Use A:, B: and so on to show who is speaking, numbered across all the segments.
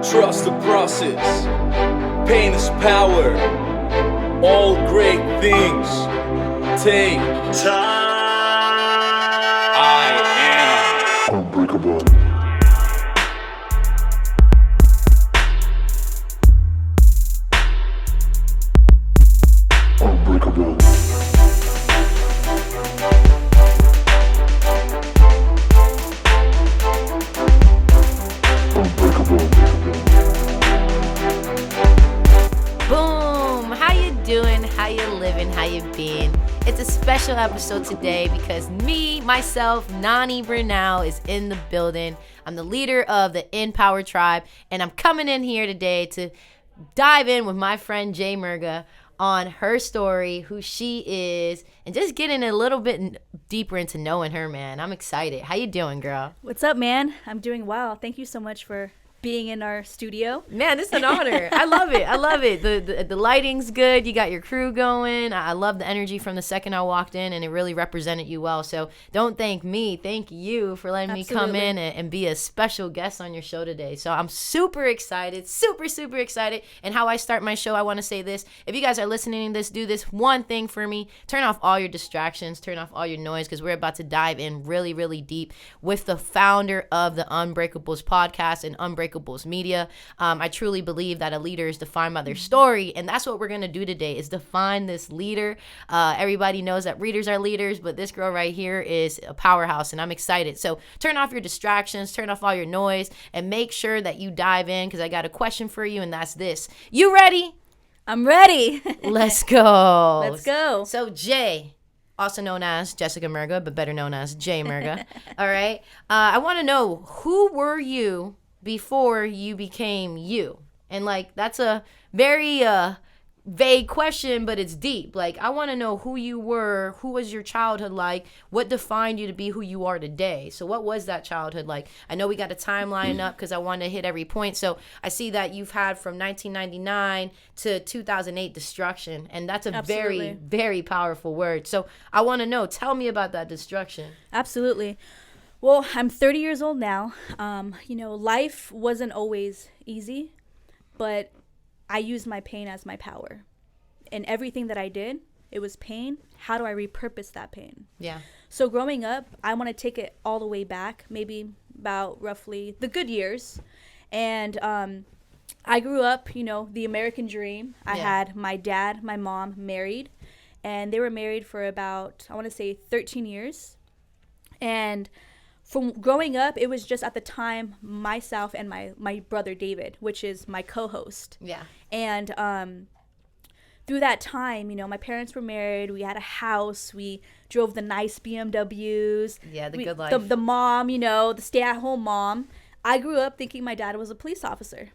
A: Trust the process. Pain is power. All great things take time. I am unbreakable. Unbreakable.
B: Boom! How you doing? How you living? How you been? It's a special episode today because myself, Nani Bernal, is in the building. I'm the leader of the InPowerTribe, and I'm coming in here today to dive in with my friend Jay Murga on her story, who she is, and just getting a little bit deeper into knowing her, man. I'm excited. How you doing, girl?
C: What's up, man? I'm doing well. Thank you so much for being in our studio.
B: Man, this is an honor. I love it. I love it. The lighting's good. You got your crew going. I love the energy from the second I walked in, and it really represented you well. So don't thank me. Thank you for letting me come in and be a special guest on your show today. So I'm super excited. Super, super excited. And how I start my show, I want to say this. If you guys are listening to this, do this one thing for me. Turn off all your distractions. Turn off all your noise, because we're about to dive in really, really deep with the founder of the Unbreakables podcast and Unbreakables Media. I truly believe that a leader is defined by their story, and that's what we're going to do today, is define this leader. Everybody knows that readers are leaders, but this girl right here is a powerhouse, and I'm excited. So turn off your distractions, turn off all your noise, and make sure that you dive in, because I got a question for you, and that's this. You ready?
C: I'm ready.
B: Let's go.
C: Let's go.
B: So Jay, also known as Jessica Murga, but better known as Jay Murga. All right. I want to know, who were you before you became you? And like, that's a very vague question, but it's deep. Like, I want to know who you were, who was your childhood like, what defined you to be who you are today. So what was that childhood like? I know we got a timeline up because I want to hit every point. So I see that you've had from 1999 to 2008 destruction, and that's a very, very powerful word. So I want to know, tell me about that destruction.
C: Absolutely. Well, I'm 30 years old now. Life wasn't always easy, but I used my pain as my power. And everything that I did, it was pain. How do I repurpose that pain?
B: Yeah.
C: So growing up, I want to take it all the way back, maybe about roughly the good years. And I grew up, the American dream. I had my dad, my mom married, and they were married for about, I want to say 13 years. And from growing up, it was just at the time myself and my brother David, which is my co-host.
B: Yeah.
C: And through that time, my parents were married. We had a house. We drove the nice BMWs.
B: Yeah, good life.
C: The mom, the stay-at-home mom. I grew up thinking my dad was a police officer.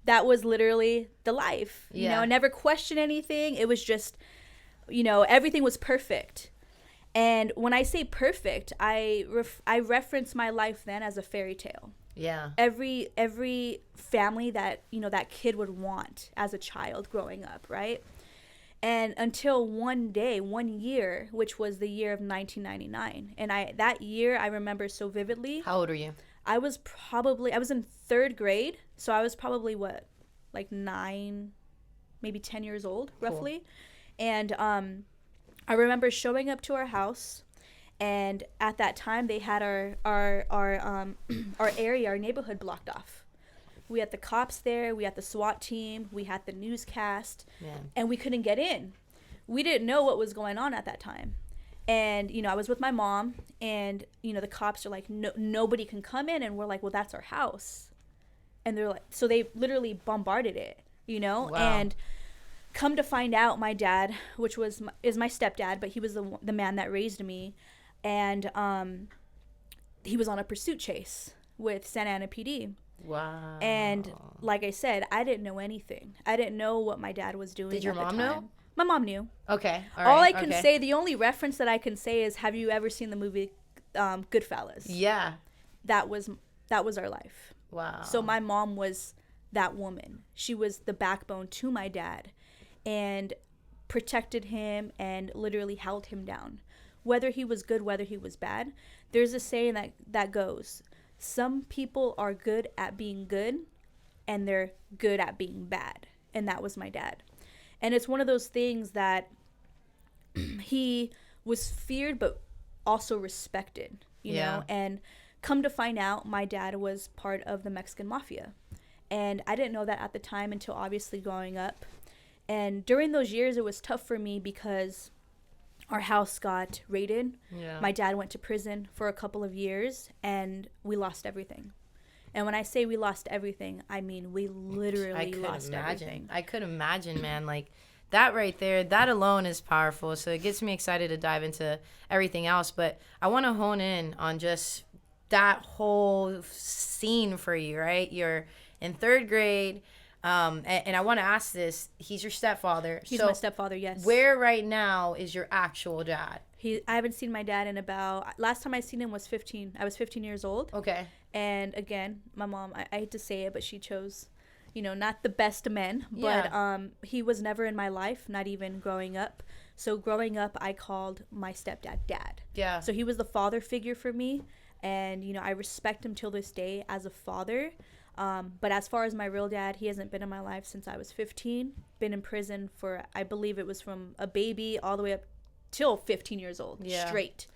C: That was literally the life. I never questioned anything. It was just, everything was perfect. And when I say perfect, I reference my life then as a fairy tale.
B: Yeah.
C: Every family that, that kid would want as a child growing up, right? And until one year, which was the year of 1999. And that year I remember so vividly.
B: How old are you?
C: I was in third grade. So I was probably like 9, maybe 10 years old, roughly.
B: Cool.
C: And I remember showing up to our house, and at that time they had our area, our neighborhood blocked off. We had the cops there, we had the SWAT team, we had the newscast, and we couldn't get in. We didn't know what was going on at that time. And, I was with my mom, and, the cops are like, no, nobody can come in. And we're like, well, that's our house. And they're like, so they literally bombarded it, Wow. And come to find out, my dad, which is my stepdad, but he was the man that raised me, and he was on a pursuit chase with Santa Ana PD.
B: Wow.
C: And like I said, I didn't know anything. I didn't know what my dad was doing.
B: Did your mom know?
C: My mom knew.
B: Okay.
C: All I can say, the only reference that I can say is, have you ever seen the movie Goodfellas?
B: Yeah.
C: That was our life.
B: Wow.
C: So my mom was that woman. She was the backbone to my dad, and protected him and literally held him down. Whether he was good, whether he was bad, there's a saying that goes, some people are good at being good, and they're good at being bad. And that was my dad. And it's one of those things that he was feared but also respected, you know? And come to find out, my dad was part of the Mexican mafia. And I didn't know that at the time until obviously growing up. And during those years, it was tough for me because our house got raided. Yeah. My dad went to prison for a couple of years, and we lost everything. And when I say we lost everything, I mean we literally lost everything.
B: I could imagine, man. Like, that right there, that alone is powerful. So it gets me excited to dive into everything else. But I want to hone in on just that whole scene for you, right? You're in third grade. And I want to ask this. He's your stepfather.
C: He's my stepfather, yes.
B: Where right now is your actual dad?
C: I haven't seen my dad in about, last time I seen him was 15. I was 15 years old.
B: Okay.
C: And again, my mom, I hate to say it, but she chose, you know, not the best men. But he was never in my life, not even growing up. So growing up, I called my stepdad Dad. Yeah. So he was the father figure for me. And, you know, I respect him till this day as a father. But as far as my real dad, he hasn't been in my life since I was 15. Been in prison for, I believe it was from a baby all the way up till 15 years old, straight.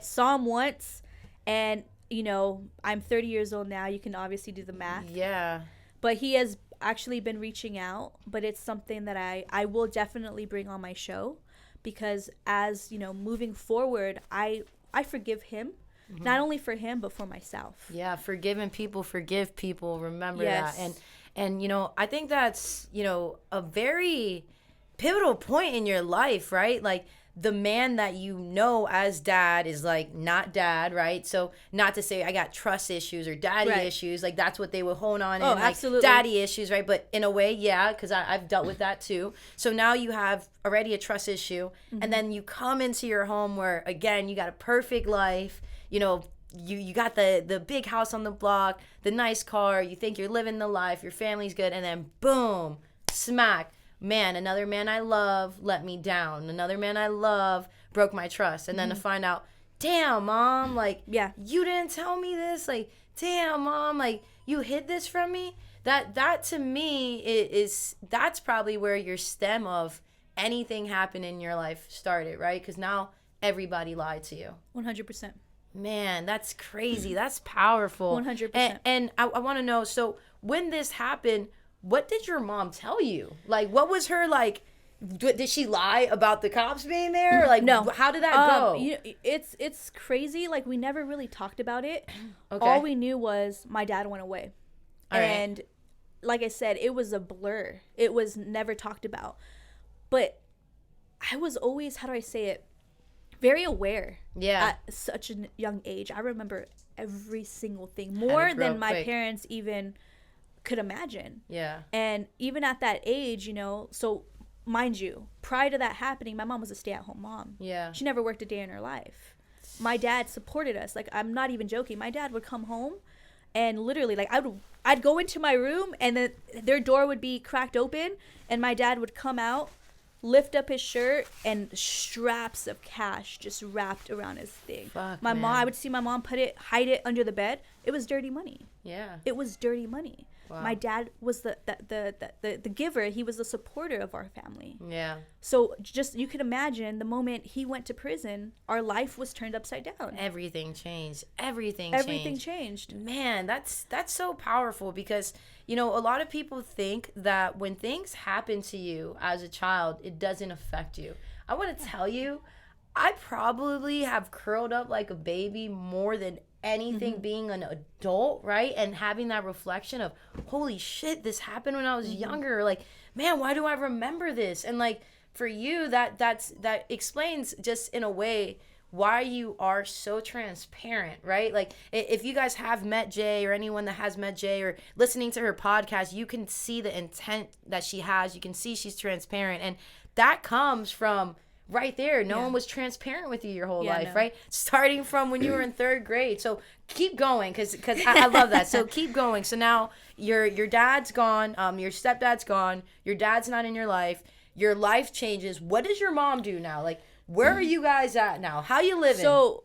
C: Saw him once, and, you know, I'm 30 years old now. You can obviously do the math. Yeah. But he has actually been reaching out, but it's something that I will definitely bring on my show because as, you know, moving forward, I forgive him. Mm-hmm. Not only for him, but for myself.
B: Yeah, forgiving people, forgive people. Remember that. And, you know, I think that's, you know, a very pivotal point in your life, right? Like, the man that you know as dad is, like, not dad, right? So, not to say I got trust issues or daddy issues. Like, that's what they would hone on.
C: Oh,
B: and, like,
C: absolutely.
B: Daddy issues, right? But in a way, yeah, because I've dealt with that too. So, now you have already a trust issue. Mm-hmm. And then you come into your home where, again, you got a perfect life. You know, you got the big house on the block, the nice car, you think you're living the life, your family's good, and then boom, smack. Man, another man I love let me down. Another man I love broke my trust. And then to find out, damn, Mom, like, you didn't tell me this. Like, damn, Mom, like, you hid this from me. That to me is that's probably where your stem of anything happen in your life started, right? Because now everybody lied to you.
C: 100%.
B: Man, that's crazy. That's powerful.
C: 100%.
B: And I want to know, so when this happened, what did your mom tell you? Like, what was her, like, did she lie about the cops being there? Like,
C: no.
B: How did that go?
C: You know, it's crazy. Like, we never really talked about it. Okay. All we knew was my dad went away. All and right. Like I said, it was a blur. It was never talked about. But I was always, how do I say it? Very aware at such a young age. I remember every single thing more than my parents even could imagine. Yeah. And even at that age, you know, so mind you, prior to that happening, my mom was a stay-at-home mom. Yeah. She never worked a day in her life. My dad supported us. Like, I'm not even joking. My dad would come home and literally, like, I'd go into my room and then their door would be cracked open and my dad would come out, lift up his shirt, and straps of cash just wrapped around his thing. Fuck, mom, I would see my mom hide it under the bed. It was dirty money. Yeah. It was dirty money. Wow. My dad was the giver. He was the supporter of our family. Yeah. So just, you could Imagine the moment he went to prison, our life was turned upside down.
B: Everything changed. Everything
C: changed.
B: Man, that's so powerful because, you know, a lot of people think that when things happen to you as a child, it doesn't affect you. I want to tell you, I probably have curled up like a baby more than anything being an adult, right? And having that reflection of, holy shit, this happened when I was younger. Like, man, why do I remember this? And like, for you, that explains just in a way why you are so transparent, right? Like, if you guys have met Jay or anyone that has met Jay or listening to her podcast, you can see the intent that she has. You can see she's transparent. And that comes from right there. No one was transparent with you your whole life, right? Starting from when you were in third grade. So keep going, because I love that. So keep going. So now your dad's gone, your stepdad's gone, your dad's not in your life. Your life changes. What does your mom do now? Like, where are you guys at now? How you living?
C: So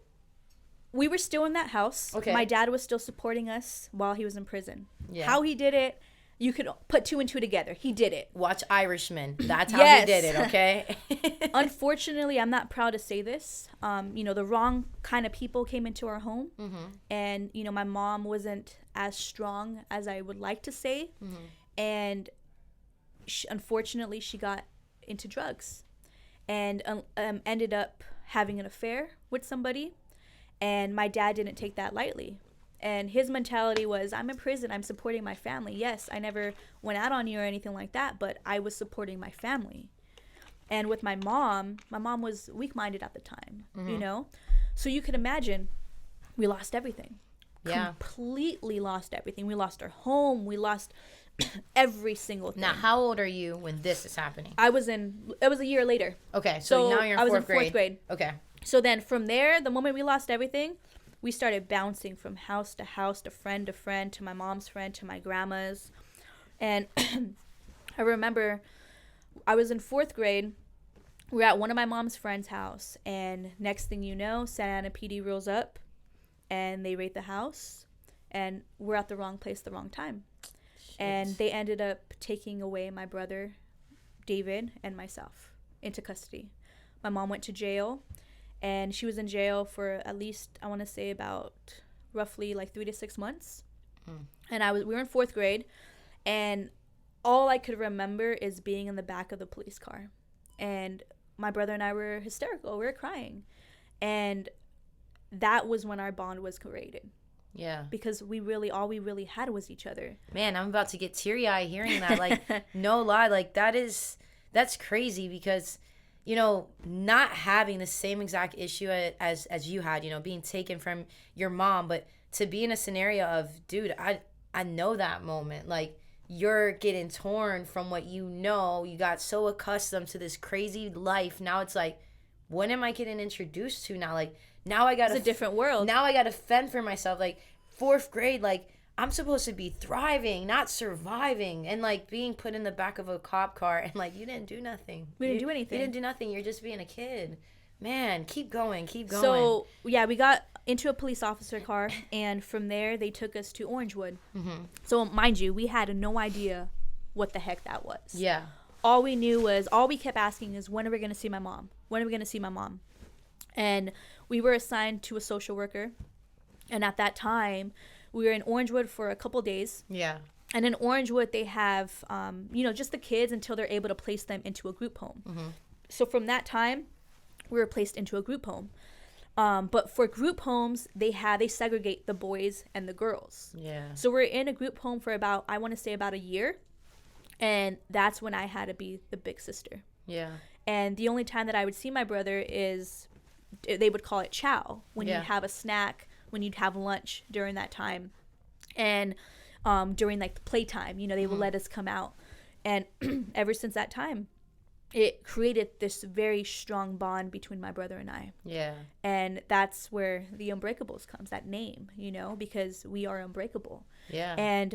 C: we were still in that house. Okay. My dad was still supporting us while he was in prison. Yeah. How he did it, You could put 2 and 2 together. He did it.
B: Watch Irishman. That's how he did it, okay?
C: Unfortunately, I'm not proud to say this. The wrong kind of people came into our home. And, my mom wasn't as strong as I would like to say. And unfortunately, she got into drugs and ended up having an affair with somebody. And my dad didn't take that lightly. And his mentality was, I'm in prison, I'm supporting my family. Yes, I never went out on you or anything like that, but I was supporting my family. And with my mom was weak-minded at the time, So you could imagine, we lost everything.
B: Yeah.
C: Completely lost everything. We lost our home. We lost every single thing.
B: Now, how old are you when this is happening?
C: It was a year later.
B: Okay, so now you're in fourth grade. Okay.
C: So then from there, the moment we lost everything, we started bouncing from house to house, to friend, to my mom's friend, to my grandma's. And I remember I was in fourth grade. We were at one of my mom's friend's house. And next thing you know, Santa Ana PD rolls up and they raid the house. And we're at the wrong place, the wrong time. Shit. And they ended up taking away my brother, David, and myself into custody. My mom went to jail. And she was in jail for at least, I want to say, about roughly like 3 to 6 months. And we were in fourth grade. And all I could remember is being in the back of the police car. And my brother and I were hysterical. We were crying. And that was when our bond was created.
B: Yeah. Because
C: all we really had was each other.
B: Man, I'm about to get teary-eyed hearing that. Like, no lie. Like, that's crazy because... not having the same exact issue as you had, being taken from your mom, but to be in a scenario of, dude, I know that moment. Like, you're getting torn from what you got so accustomed to this crazy life. Now it's like, what am I getting introduced to now? Like, now I got
C: it's a different world.
B: Now I got to fend for myself. Like, fourth grade, like, I'm supposed to be thriving, not surviving, and like being put in the back of a cop car and like, you didn't do nothing.
C: We didn't do anything.
B: You didn't do nothing. You're just being a kid. Man, keep going.
C: So, yeah, we got into a police officer car, and from there, they took us to Orangewood. So, mind you, we had no idea what the heck that was.
B: Yeah.
C: All we kept asking is, when are we going to see my mom? When are we going to see my mom? And we were assigned to a social worker, and at that time, we were in Orangewood for a couple days.
B: Yeah.
C: And in Orangewood, they have, just the kids until they're able to place them into a group home. So from that time, we were placed into a group home. But for group homes, they segregate the boys and the girls.
B: Yeah.
C: So we're in a group home for about a year. And that's when I had to be the big sister.
B: Yeah.
C: And the only time that I would see my brother is, they would call it chow, when you'd have a snack, when you'd have lunch during that time. And during like the playtime, they would let us come out. And ever since that time, it created this very strong bond between my brother and I.
B: Yeah.
C: And that's where the Unbreakables comes, that name, because we are unbreakable.
B: Yeah.
C: And,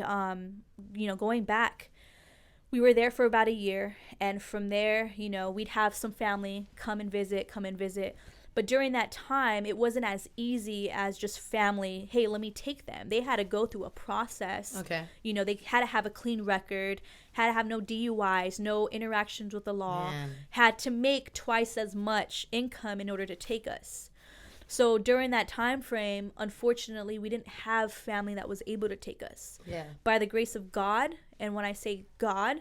C: going back, we were there for about a year. And from there, we'd have some family come and visit. But during that time, it wasn't as easy as just family, hey, let me take them. They had to go through a process.
B: Okay.
C: They had to have a clean record, had to have no DUIs, no interactions with the law, had to make twice as much income in order to take us. So during that time frame, unfortunately, we didn't have family that was able to take us.
B: Yeah.
C: By the grace of God, and when I say God,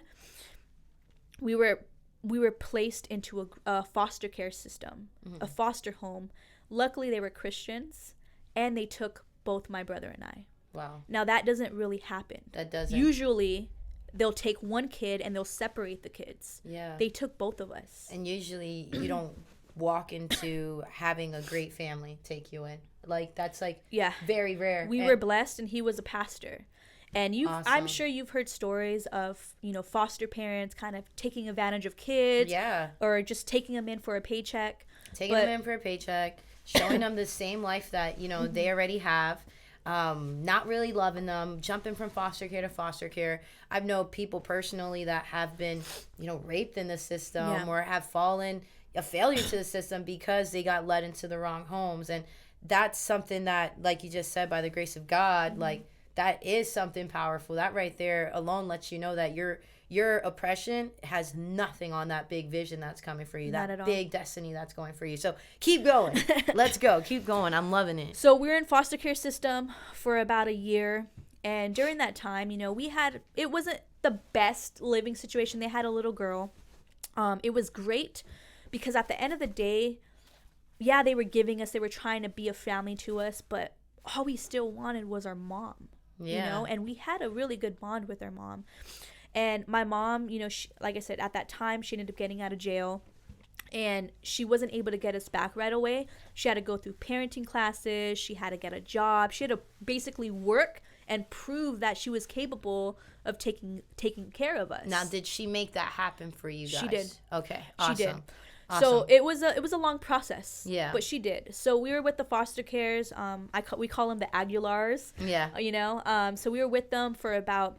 C: we were placed into a foster care system, a foster home. Luckily, they were Christians, and they took both my brother and I.
B: Wow.
C: Now, that doesn't really happen.
B: That doesn't.
C: Usually, they'll take one kid, and they'll separate the kids.
B: Yeah.
C: They took both of us.
B: And usually, you don't walk into having a great family take you in. Like, that's, like, very rare.
C: We were blessed, and he was a pastor. And
B: awesome.
C: I'm sure you've heard stories of, foster parents kind of taking advantage of kids.
B: Yeah.
C: Or just taking them in for a paycheck.
B: Showing them the same life that, they already have. Not really loving them, jumping from foster care to foster care. I've known people personally that have been, raped in the system or have fallen a failure to the system because they got led into the wrong homes. And that's something that, like you just said, by the grace of God, like, that is something powerful. That right there alone lets you know that your oppression has nothing on that big vision that's coming for you,
C: Not
B: that
C: at all.
B: big destiny that's going for you. So keep going. Let's go. Keep going. I'm loving it.
C: So we were in foster care system for about a year. And during that time, it wasn't the best living situation. They had a little girl. It was great because at the end of the day, yeah, they were trying to be a family to us, but all we still wanted was our mom, and we had a really good bond with our mom. And my mom, she, like I said, at that time, she ended up getting out of jail, and she wasn't able to get us back right away. She had to go through parenting classes. She had to get a job. She had to basically work and prove that she was capable of taking care of us.
B: Now, did she make that happen for you guys?
C: She did.
B: Okay, awesome.
C: She did.
B: Awesome.
C: So it was a long process.
B: Yeah.
C: But she did. So we were with the foster cares. We call them the Aguilars.
B: Yeah.
C: So we were with them for about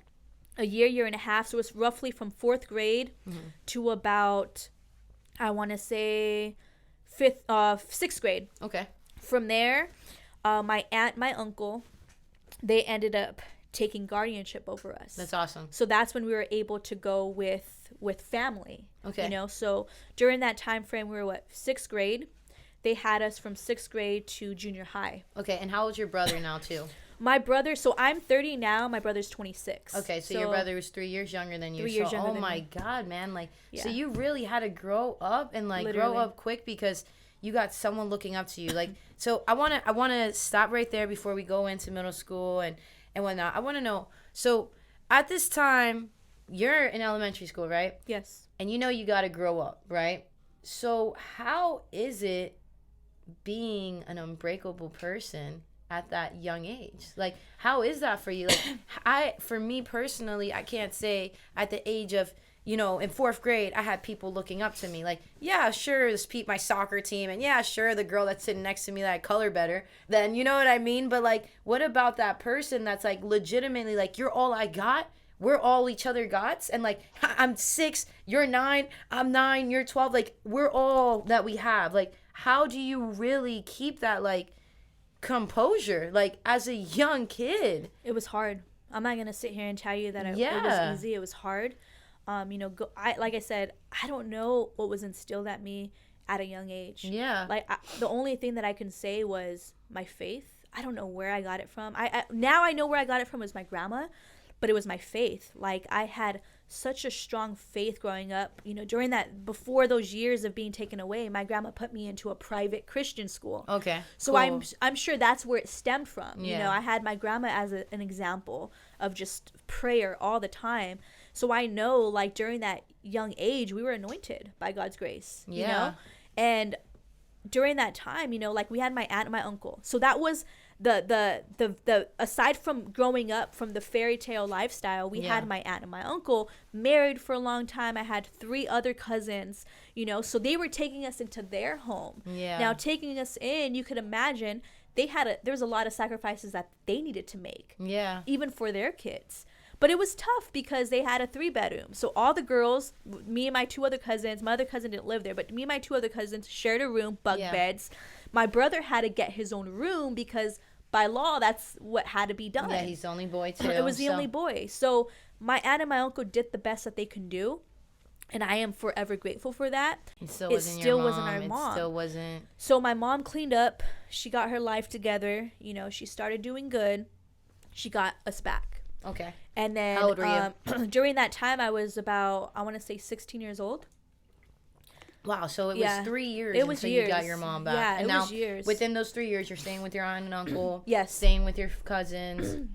C: a year and a half. So it was roughly from 4th grade to about, I want to say, 6th grade.
B: Okay.
C: From there, my aunt, my uncle, they ended up taking guardianship over us.
B: That's awesome.
C: So that's when we were able to go with family.
B: Okay.
C: So during that time frame, we were 6th grade. They had us from 6th grade to junior high.
B: Okay, and how old's your brother now too?
C: My brother, so I'm 30 now. My brother's 26.
B: Okay, so your brother was 3 years younger than you.
C: 3 years younger
B: than
C: than
B: my
C: me.
B: God, man! Like,
C: Yeah.
B: so you really had to grow up and grow
C: Literally.
B: up quick because you got someone looking up to you. Like, so I wanna stop right there before we go into middle school and whatnot. I wanna know. So at this time, you're in elementary school, right?
C: Yes.
B: And you got to grow up, right? So how is it being an unbreakable person at that young age? Like, how is that for you? Like, for me personally, I can't say at the age of, in 4th grade, I had people looking up to me. Like, yeah, sure, my soccer team, and yeah, sure, the girl that's sitting next to me that I color better, then you know what I mean? But like, what about that person that's like legitimately like, you're all I got? We're all each other gots, and like, I'm 6, you're 9, I'm 9, you're 12. Like, we're all that we have. Like, how do you really keep that like composure, like as a young kid?
C: It was hard. I'm not gonna sit here and tell you that it was easy. It was hard. Like I said, I don't know what was instilled at me at a young age.
B: Yeah.
C: Like the only thing that I can say was my faith. I don't know where I got it from. Now I know where I got it from. It was my grandma. But it was my faith. Like, I had such a strong faith growing up. Before those years of being taken away, my grandma put me into a private Christian school.
B: Okay.
C: So
B: cool.
C: I'm sure that's where it stemmed from.
B: Yeah.
C: I had my grandma as an example of just prayer all the time. So I know, like, during that young age, we were anointed by God's grace.
B: Yeah.
C: And during that time, like, we had my aunt and my uncle. So that was the aside from growing up from the fairy tale lifestyle, we had my aunt and my uncle married for a long time. I had 3 other cousins, so they were taking us into their home.
B: Yeah.
C: Now, taking us in, you could imagine there was a lot of sacrifices that they needed to make.
B: Yeah.
C: Even for their kids. But it was tough because they had a 3-bedroom. So all the girls, me and my 2 other cousins, my other cousin didn't live there, but me and my 2 other cousins shared a room, bunk beds. My brother had to get his own room because by law, that's what had to be done.
B: Yeah, he's the only boy too.
C: It was the only boy. So my aunt and my uncle did the best that they can do. And I am forever grateful for that.
B: It still
C: wasn't our mom.
B: It still wasn't.
C: So my mom cleaned up. She got her life together. She started doing good. She got us back.
B: Okay.
C: And then
B: how old were you?
C: During that time, I was about, I want to say 16 years old.
B: Wow, so it was 3 years until
C: years.
B: You got your mom back.
C: Yeah,
B: and
C: it
B: now,
C: was years.
B: Within those 3 years, you're staying with your aunt and uncle.
C: Yes.
B: Staying with your cousins.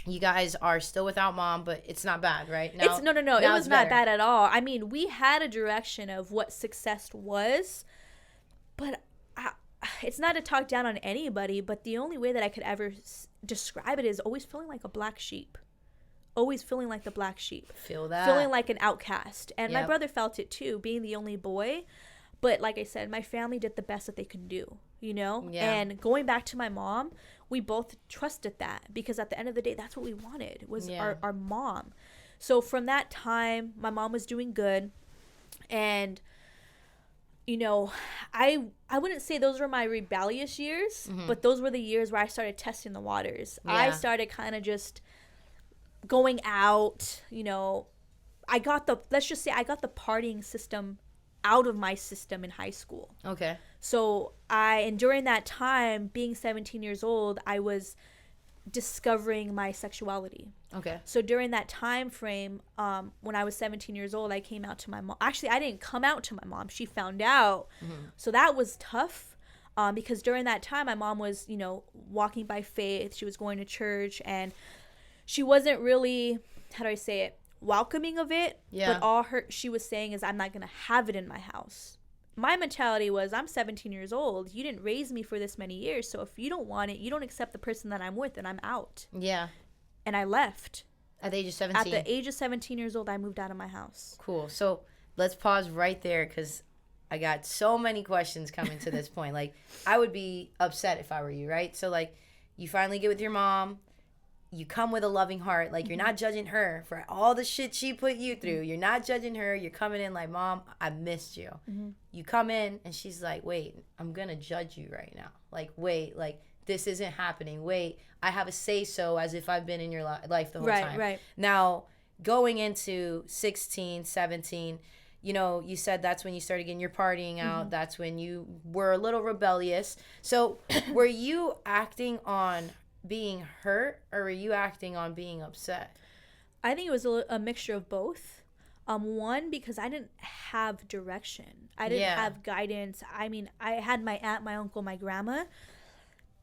B: You guys are still without mom, but it's not bad, right? Now,
C: No. It was not bad at all. I mean, we had a direction of what success was, but it's not to talk down on anybody, but the only way that I could ever describe it is always feeling like a black sheep. Always feeling like the black sheep.
B: Feel that.
C: Feeling like an outcast. And my brother felt it too, being the only boy. But like I said, my family did the best that they can do, Yeah. And going back to my mom, we both trusted that because at the end of the day, that's what we wanted was our mom. So from that time, my mom was doing good. And, I wouldn't say those were my rebellious years, but those were the years where I started testing the waters.
B: Yeah.
C: I started kind of just going out, let's just say I got the partying system out of my system in high school.
B: Okay.
C: So and during that time, being 17 years old, I was discovering my sexuality.
B: Okay.
C: So during that time frame, when I was 17 years old, I came out to my mom. Actually, I didn't come out to my mom. She found out. So that was tough. Because during that time, my mom was, walking by faith. She was going to church, and she wasn't really, how do I say it, welcoming of it.
B: Yeah.
C: But all she was saying is, I'm not going to have it in my house. My mentality was, I'm 17 years old. You didn't raise me for this many years. So if you don't want it, you don't accept the person that I'm with, and I'm out.
B: Yeah.
C: And I left.
B: At the age of 17?
C: At the age of 17 years old, I moved out of my house.
B: Cool. So let's pause right there, because I got so many questions coming to this point. Like, I would be upset if I were you, right? So, like, you finally get with your mom. You come with a loving heart. Like, you're not judging her for all the shit she put you through. You're not judging her. You're coming in like, Mom, I missed you. You come in, and she's like, wait, I'm going to judge you right now. Like, wait, like, this isn't happening. Wait, I have a say-so as if I've been in your life the whole time. Right. Now, going into 16, 17, you said that's when you started getting your partying out. That's when you were a little rebellious. So were you acting on being hurt, or were you acting on being upset?
C: I think it was a mixture of both. One, because I didn't have direction. I didn't have guidance. I mean, I had my aunt, my uncle, my grandma,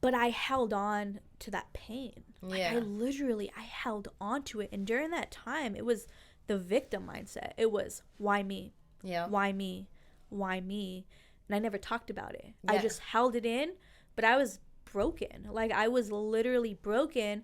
C: but I held on to that pain. Like, I held on to it. And during that time, it was the victim mindset. It was, why me? Yeah. Why me? Why me? And I never talked about it. Yeah. I just held it in, but I was broken. Like, I was literally broken,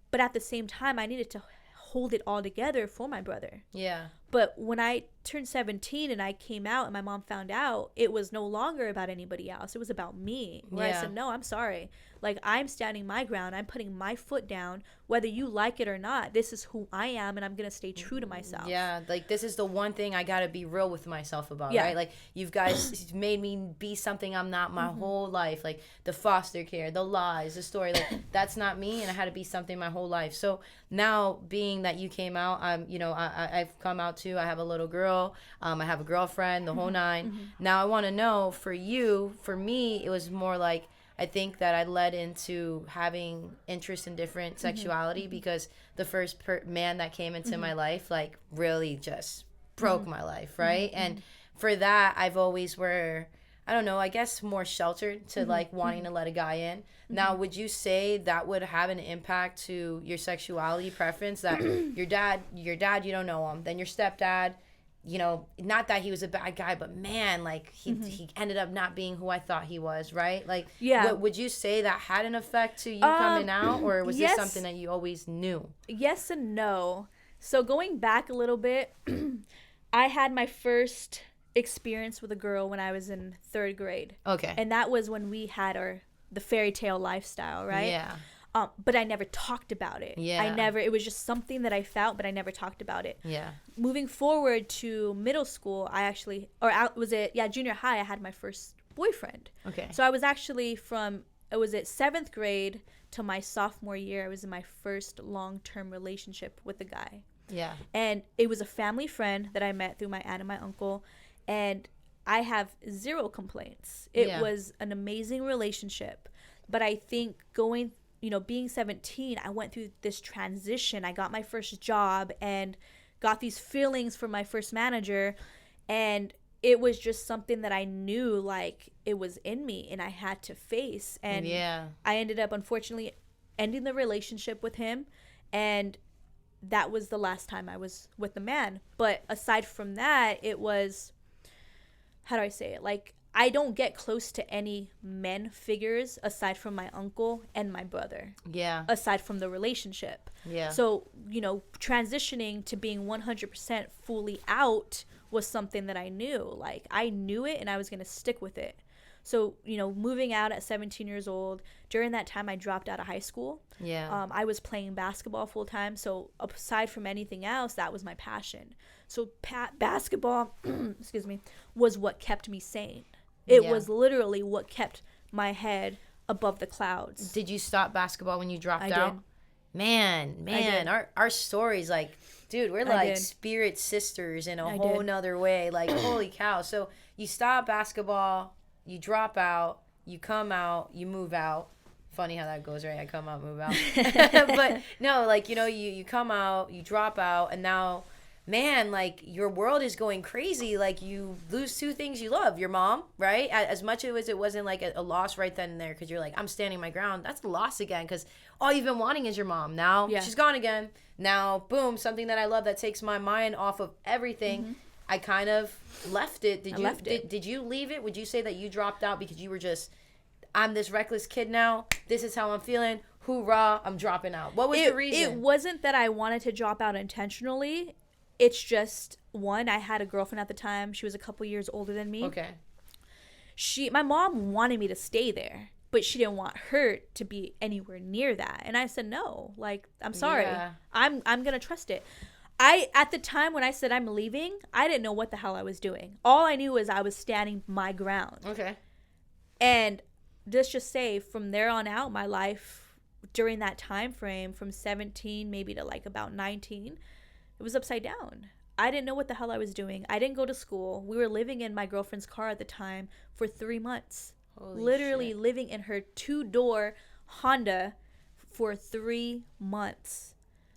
C: but at the same time, I needed to hold it all together for my brother. Yeah. But when I turned 17 and I came out and my mom found out, it was no longer about anybody else. It was about me. Where I said, no, I'm sorry. Like, I'm standing my ground. I'm putting my foot down. Whether you like it or not, this is who I am, and I'm going to stay true to myself. Yeah,
B: like, this is the one thing I got to be real with myself about, right? Like, you guys made me be something I'm not my whole life. Like, the foster care, the lies, the story. Like, that's not me, and I had to be something my whole life. So now, being that you came out, I've come out too. I have a little girl. I have a girlfriend, the whole nine. Now, I want to know, for you, for me, it was more like, I think that I led into having interest in different sexuality because the first man that came into my life, like, really just broke my life, right? And for that, I've always I don't know, I guess more sheltered to like wanting to let a guy in. Now, would you say that would have an impact to your sexuality preference, that your dad, you don't know him, then your stepdad, not that he was a bad guy, but man, like, he ended up not being who I thought he was, right? Like, would you say that had an effect to you coming out, or was this something that you always knew?
C: Yes and no. So going back a little bit, I had my first experience with a girl when I was in 3rd grade. Okay. And that was when we had the fairy tale lifestyle, right? Yeah. But I never talked about it. Yeah. It was just something that I felt, but I never talked about it. Yeah. Moving forward to middle school, junior high, I had my first boyfriend. Okay. So I was actually from 7th grade to my sophomore year, I was in my first long-term relationship with a guy. Yeah. And it was a family friend that I met through my aunt and my uncle, and I have 0 complaints. It was an amazing relationship, but I think being 17, I went through this transition. I got my first job and got these feelings from my first manager, and it was just something that I knew, like, it was in me and I had to face. And I ended up, unfortunately, ending the relationship with him, and that was the last time I was with the man. But aside from that, it was, how do I say it? Like, I don't get close to any men figures aside from my uncle and my brother. Yeah. Aside from the relationship. Yeah. So, transitioning to being 100% fully out was something that I knew. Like, I knew it and I was going to stick with it. So, moving out at 17 years old, during that time I dropped out of high school. Yeah. I was playing basketball full time. So aside from anything else, that was my passion. So basketball, excuse me, was what kept me sane. It was literally what kept my head above the clouds.
B: Did you stop basketball when you dropped out?
C: Did.
B: Man, our stories, like, dude, we're like spirit sisters in a whole nother way. Like, holy cow. So you stop basketball, you drop out, you come out, you move out. Funny how that goes, right? I come out, move out. But no, like, you know, you come out, you drop out, and now, man, like, your world is going crazy. Like, you lose two things you love. Your mom, right? As much as it wasn't like a loss right then and there, because you're like, I'm standing my ground. That's a loss again, because all you've been wanting is your mom. Now she's gone again. Now, boom, something that I love that takes my mind off of everything. Mm-hmm. I kind of left it. Did you leave it? Would you say that you dropped out because you were just, I'm this reckless kid now. This is how I'm feeling. Hoorah, I'm dropping out. What was the reason?
C: It wasn't that I wanted to drop out intentionally. It's just, one, I had a girlfriend at the time. She was a couple years older than me.
B: Okay.
C: My mom wanted me to stay there, but she didn't want her to be anywhere near that. And I said, no, like, I'm sorry. Yeah. I'm going to trust it. At the time when I said I'm leaving, I didn't know what the hell I was doing. All I knew was I was standing my ground.
B: Okay.
C: And let's just say from there on out, my life during that time frame from 17 maybe to like about 19, it was upside down. I didn't know what the hell I was doing. I didn't go to school. We were living in my girlfriend's car at the time for 3 months. Literally living in her 2-door Honda for 3 months.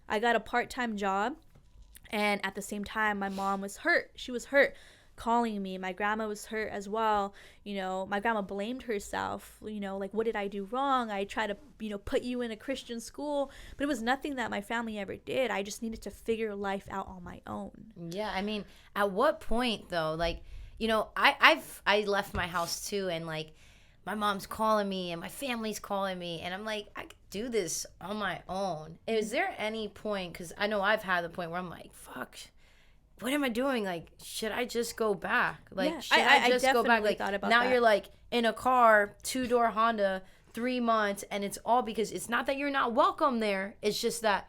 C: I got a part-time job, and at the same time, my mom was hurt. She was hurt, calling me. My grandma was hurt as well. You know, my grandma blamed herself. You know, like, what did I do wrong? I tried to, you know, put you in a Christian school, but it was nothing that my family ever did. I just needed to figure life out on my own.
B: Yeah, I mean, at what point though? Like, you know, I left my house too, and like, my mom's calling me and my family's calling me, and I'm like, I could do this on my own. Is there any point, because I know I've had the point where I'm like, fuck, what am I doing? Like, should I just go back? Like,
C: yeah,
B: should I just go back? Like,
C: thought about
B: now
C: that.
B: You're like in a car, 2-door Honda, 3 months, and it's all because it's not that you're not welcome there. It's just that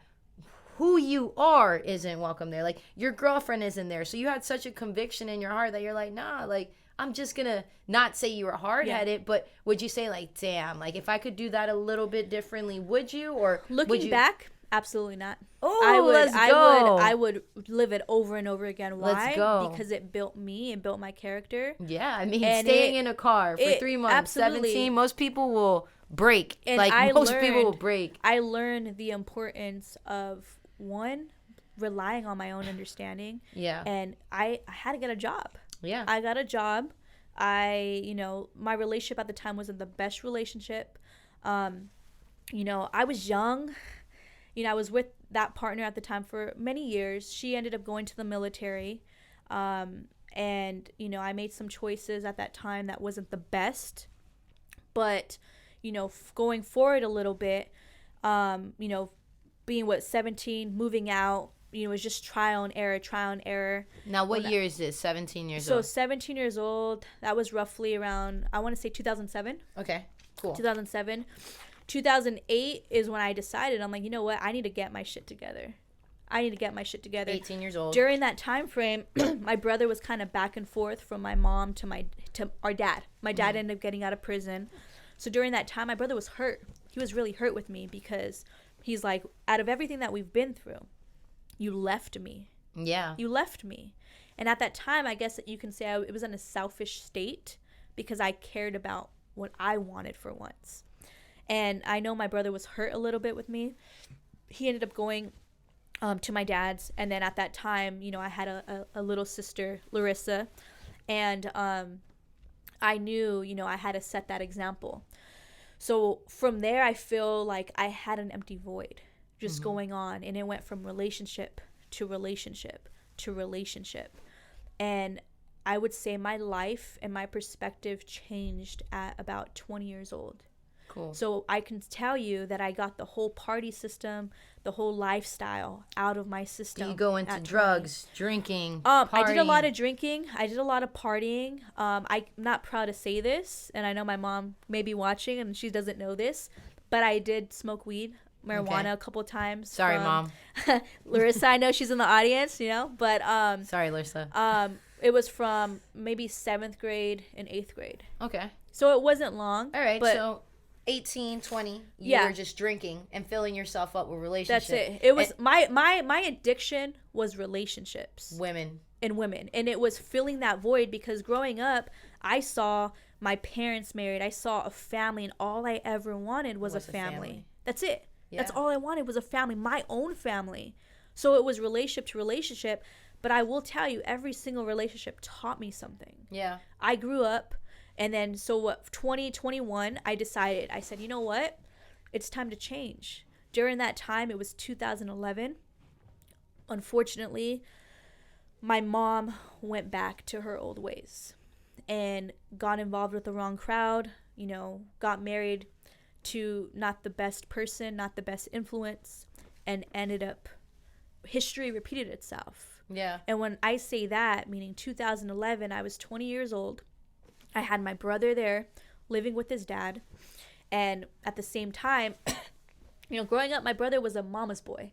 B: who you are isn't welcome there. Like, your girlfriend isn't there. So you had such a conviction in your heart that you're like, nah, like, I'm just gonna not say you were hard-headed, but would you say, like, damn, like, if I could do that a little bit differently, would you? Or
C: looking back, absolutely not.
B: Oh, let's go.
C: I would live it over and over again. Why?
B: Let's go.
C: Because it built me and built my character.
B: Yeah, I mean, and staying in a car for 3 months,
C: absolutely.
B: 17, most people will break.
C: And
B: like, most people will break.
C: I learned the importance of, one, relying on my own understanding.
B: Yeah.
C: And I had to get a job.
B: Yeah.
C: I got a job. You know, my relationship at the time wasn't the best relationship. You know, I was young. You know, I was with that partner at the time for many years. She ended up going to the military. And, you know, I made some choices at that time that wasn't the best. But, you know, going forward a little bit, you know, being, 17, moving out, you know, it was just trial and error.
B: Now, what year is this? 17 years
C: old?
B: old?
C: So, 17 years old. That was roughly around, I want to say 2007.
B: Okay, cool.
C: 2007. 2008 is when I decided, I'm like, you know what? I need to get my shit together.
B: 18 years old.
C: During that time frame, my brother was kind of back and forth from my mom to our dad. My dad ended up getting out of prison. So during that time, my brother was hurt. He was really hurt with me because he's like, out of everything that we've been through, you left me.
B: Yeah.
C: You left me. And at that time, I guess that you can say it was in a selfish state because I cared about what I wanted for once. And I know my brother was hurt a little bit with me. He ended up going to my dad's. And then at that time, you know, I had a little sister, Larissa. And I knew, you know, I had to set that example. So from there, I feel like I had an empty void just going on, and it went from relationship to relationship to relationship. And I would say my life and my perspective changed at about 20 years old.
B: Cool.
C: So I can tell you that I got the whole party system, the whole lifestyle out of my system.
B: Do you go into drugs, drinking,
C: I did a lot of drinking. I did a lot of partying. I'm not proud to say this, and I know my mom may be watching and she doesn't know this, but I did smoke weed, marijuana a couple of times.
B: Sorry, Mom.
C: Larissa, I know she's in the audience, you know, but
B: sorry, Larissa.
C: It was from maybe 7th grade and 8th grade.
B: Okay.
C: So it wasn't long.
B: All right.
C: But
B: so 18, 20,
C: Yeah.
B: you're just drinking and filling yourself up with relationships.
C: That's it. It was my addiction was relationships.
B: Women.
C: And women. And it was filling that void because growing up, I saw my parents married. I saw a family, and all I ever wanted was a family. That's it. Yeah. That's all I wanted was a family, my own family. So it was relationship to relationship. But I will tell you, every single relationship taught me something. Yeah. I grew up, and then 2021, I said, you know what? It's time to change. During that time, it was 2011. Unfortunately, my mom went back to her old ways and got involved with the wrong crowd, got married to not the best person, not the best influence, and ended up, history repeated itself. Yeah. And when I say that, meaning 2011, I was 20 years old. I had my brother there living with his dad. And at the same time, growing up, my brother was a mama's boy,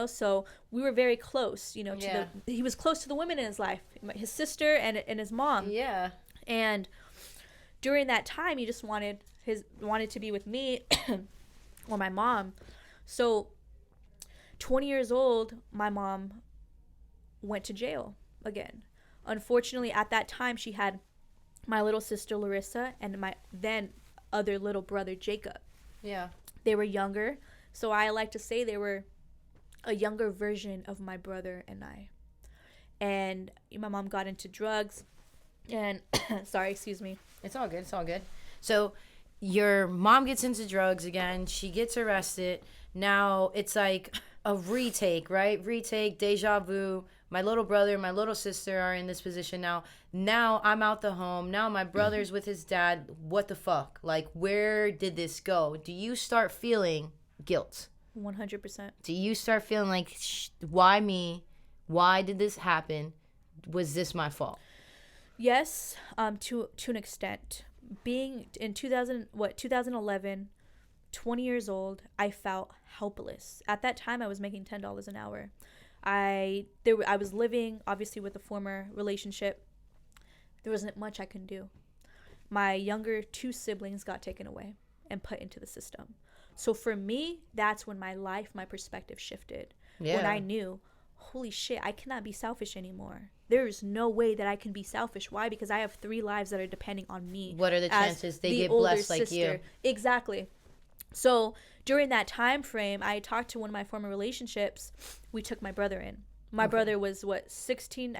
C: so we were very close, he was close to the women in his life, his sister and his mom. Yeah. And during that time, he just wanted to be with me or my mom. So 20 years old, my mom went to jail again. Unfortunately, at that time, she had my little sister Larissa and my then other little brother Jacob. Yeah. They were younger, so I like to say they were a younger version of my brother and I. And my mom got into drugs and sorry, excuse me.
B: It's all good. So your mom gets into drugs again, she gets arrested. Now it's like a retake, right? Retake, deja vu. My little brother, my little sister are in this position now. Now I'm out the home. Now my brother's with his dad. What the fuck? Like, where did this go? Do you start feeling guilt?
C: 100%.
B: Do you start feeling like, why me? Why did this happen? Was this my fault?
C: Yes, to an extent. Being in 2011, 20 years old, I felt helpless. At that time, I was making $10 an hour. I was living, obviously, with a former relationship. There wasn't much I could do. My younger 2 siblings got taken away and put into the system. So for me, that's when my perspective shifted. Yeah. When I knew, holy shit, I cannot be selfish anymore. There's no way that I can be selfish. Why? Because I have 3 lives that are depending on me.
B: What are the chances they get blessed like you?
C: Exactly. So during that time frame, I talked to one of my former relationships. We took my brother in. My brother was 16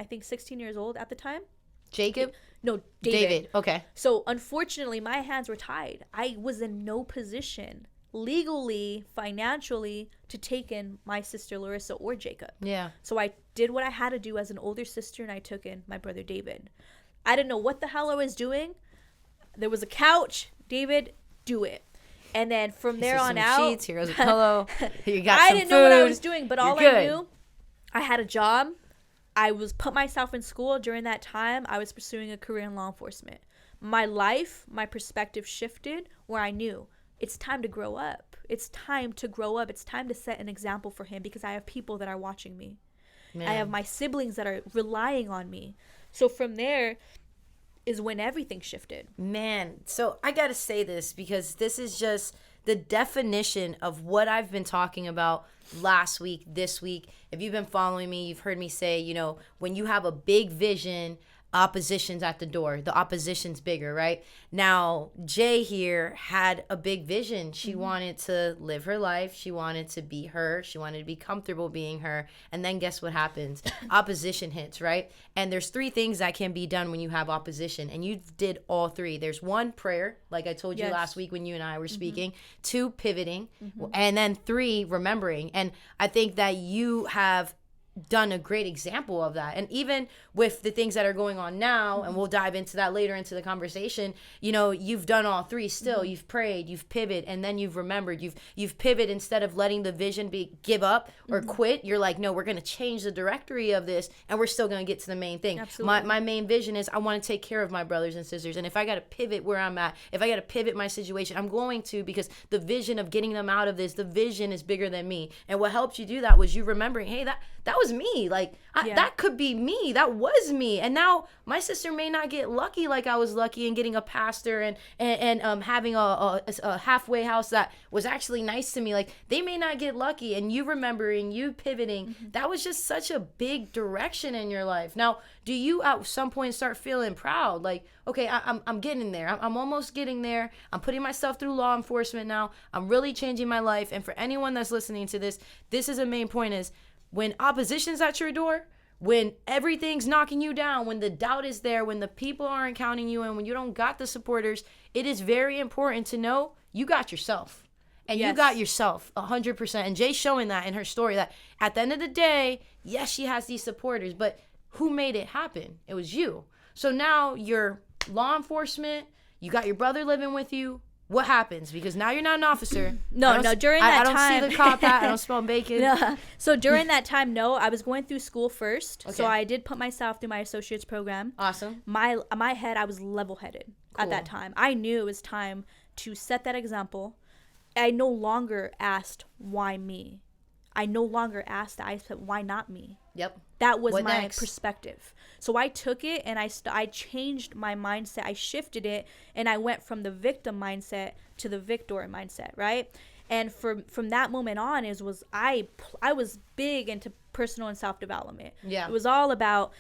C: years old at the time.
B: Jacob?
C: No, David.
B: Okay.
C: So unfortunately, my hands were tied. I was in no position legally, financially, to take in my sister Larissa or Jacob. Yeah. So I did what I had to do as an older sister, and I took in my brother David. I didn't know what the hell I was doing. There was a couch. David, do it. And then from there on out,
B: sheets, here's a pillow. You got
C: I
B: some
C: didn't
B: food.
C: know what I was doing, but all I knew, I had a job. I was put myself in school. During that time, I was pursuing a career in law enforcement. My life, my perspective shifted where I knew it's time to grow up. It's time to grow up. It's time to set an example for him because I have people that are watching me. Man. I have my siblings that are relying on me. So from there is when everything shifted.
B: Man, so I gotta say this because this is just the definition of what I've been talking about last week, this week. If you've been following me, you've heard me say, when you have a big vision, opposition's at the door. The opposition's bigger, right? Now, Jay here had a big vision. She wanted to live her life. She wanted to be her. She wanted to be comfortable being her. And then guess what happens? Opposition hits, right? And there's 3 things that can be done when you have opposition. And you did all 3. There's 1, prayer, like I told you last week when you and I were speaking. 2, pivoting. And then 3, remembering. And I think that you have done a great example of that. And even with the things that are going on now, and we'll dive into that later into the conversation, you've done all 3 still. You've prayed, you've pivoted, and then you've remembered. You've pivoted instead of letting the vision give up or quit. You're like, no, we're going to change the directory of this, and we're still going to get to the main thing. Absolutely. My main vision is I want to take care of my brothers and sisters, and if I got to pivot where I'm at, if I got to pivot my situation, I'm going to, because the vision of getting them out of this, the vision is bigger than me. And what helped you do that was you remembering, hey, that was was me. Like, that could be me. That was me. And now my sister may not get lucky like I was lucky in getting a pastor and having a halfway house that was actually nice to me. Like, they may not get lucky. And you remembering, you pivoting, that was just such a big direction in your life. Now, do you at some point start feeling proud? Like, okay, I'm getting there. I'm almost getting there. I'm putting myself through law enforcement now. I'm really changing my life. And for anyone that's listening to this is a main point, is when opposition's at your door, when everything's knocking you down, when the doubt is there, when the people aren't counting you, and when you don't got the supporters, it is very important to know you got yourself. And you got yourself 100%. And Jay's showing that in her story, that at the end of the day, yes, she has these supporters, but who made it happen? It was you. So now you're law enforcement, you got your brother living with you. What happens? Because now you're not an officer.
C: No, during that time.
B: I don't see the cop hat. I don't smell bacon.
C: No. So during that time, I was going through school first. Okay. So I did put myself through my associate's program.
B: Awesome.
C: My head, I was level-headed at that time. I knew it was time to set that example. I no longer asked, why me? I no longer asked that. I said, why not me?
B: Yep.
C: That was my perspective. So I took it and I changed my mindset. I shifted it and I went from the victim mindset to the victor mindset, right? And from that moment on I was big into personal and self-development.
B: Yeah.
C: It was all about,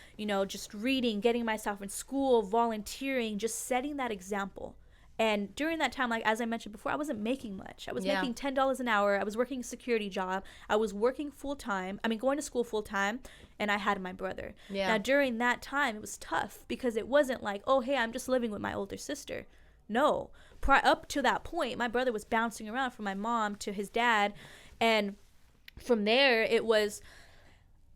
C: just reading, getting myself in school, volunteering, just setting that example. And during that time, like as I mentioned before, I wasn't making much. I was making $10 an hour. I was working a security job. I was working full-time. going to school full-time, and I had my brother. Yeah. Now, during that time, it was tough because it wasn't like, oh, hey, I'm just living with my older sister. No. Up to that point, my brother was bouncing around from my mom to his dad. And from there, it was,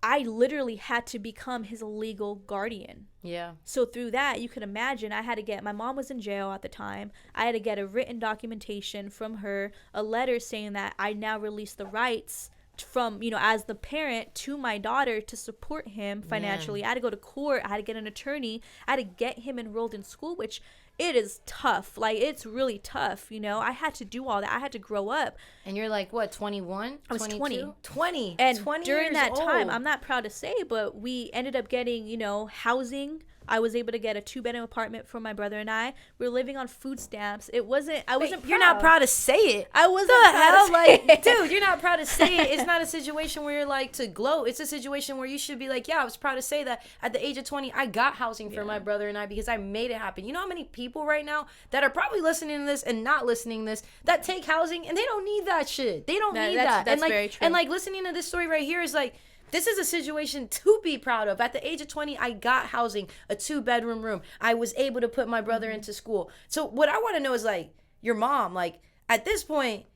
C: I literally had to become his legal guardian.
B: Yeah.
C: So through that, you can imagine my mom was in jail at the time. I had to get a written documentation from her, a letter saying that I now release the rights from, as the parent to my daughter to support him financially. I had to go to court. I had to get an attorney. I had to get him enrolled in school, which it is tough. Like, it's really tough, I had to do all that. I had to grow up.
B: And you're like, what, 21?
C: I was
B: 22? 20.
C: And
B: 20
C: during that
B: old.
C: time, I'm not proud to say, but we ended up getting, housing. I was able to get a 2-bedroom apartment for my brother and I. We were living on food stamps. I wasn't proud.
B: You're not proud to say it.
C: I wasn't proud to say it.
B: Dude, you're not proud to say it. It's not a situation where you're like to gloat. It's a situation where you should be like, yeah, I was proud to say that at the age of 20, I got housing for my brother and I because I made it happen. You know how many people right now that are probably listening to this and not listening to this that take housing and they don't need that shit. They don't need that.
C: That's very true.
B: And like listening to this story right here is like, this is a situation to be proud of. At the age of 20, I got housing, a 2-bedroom room. I was able to put my brother into school. So what I want to know is like your mom, like at this point,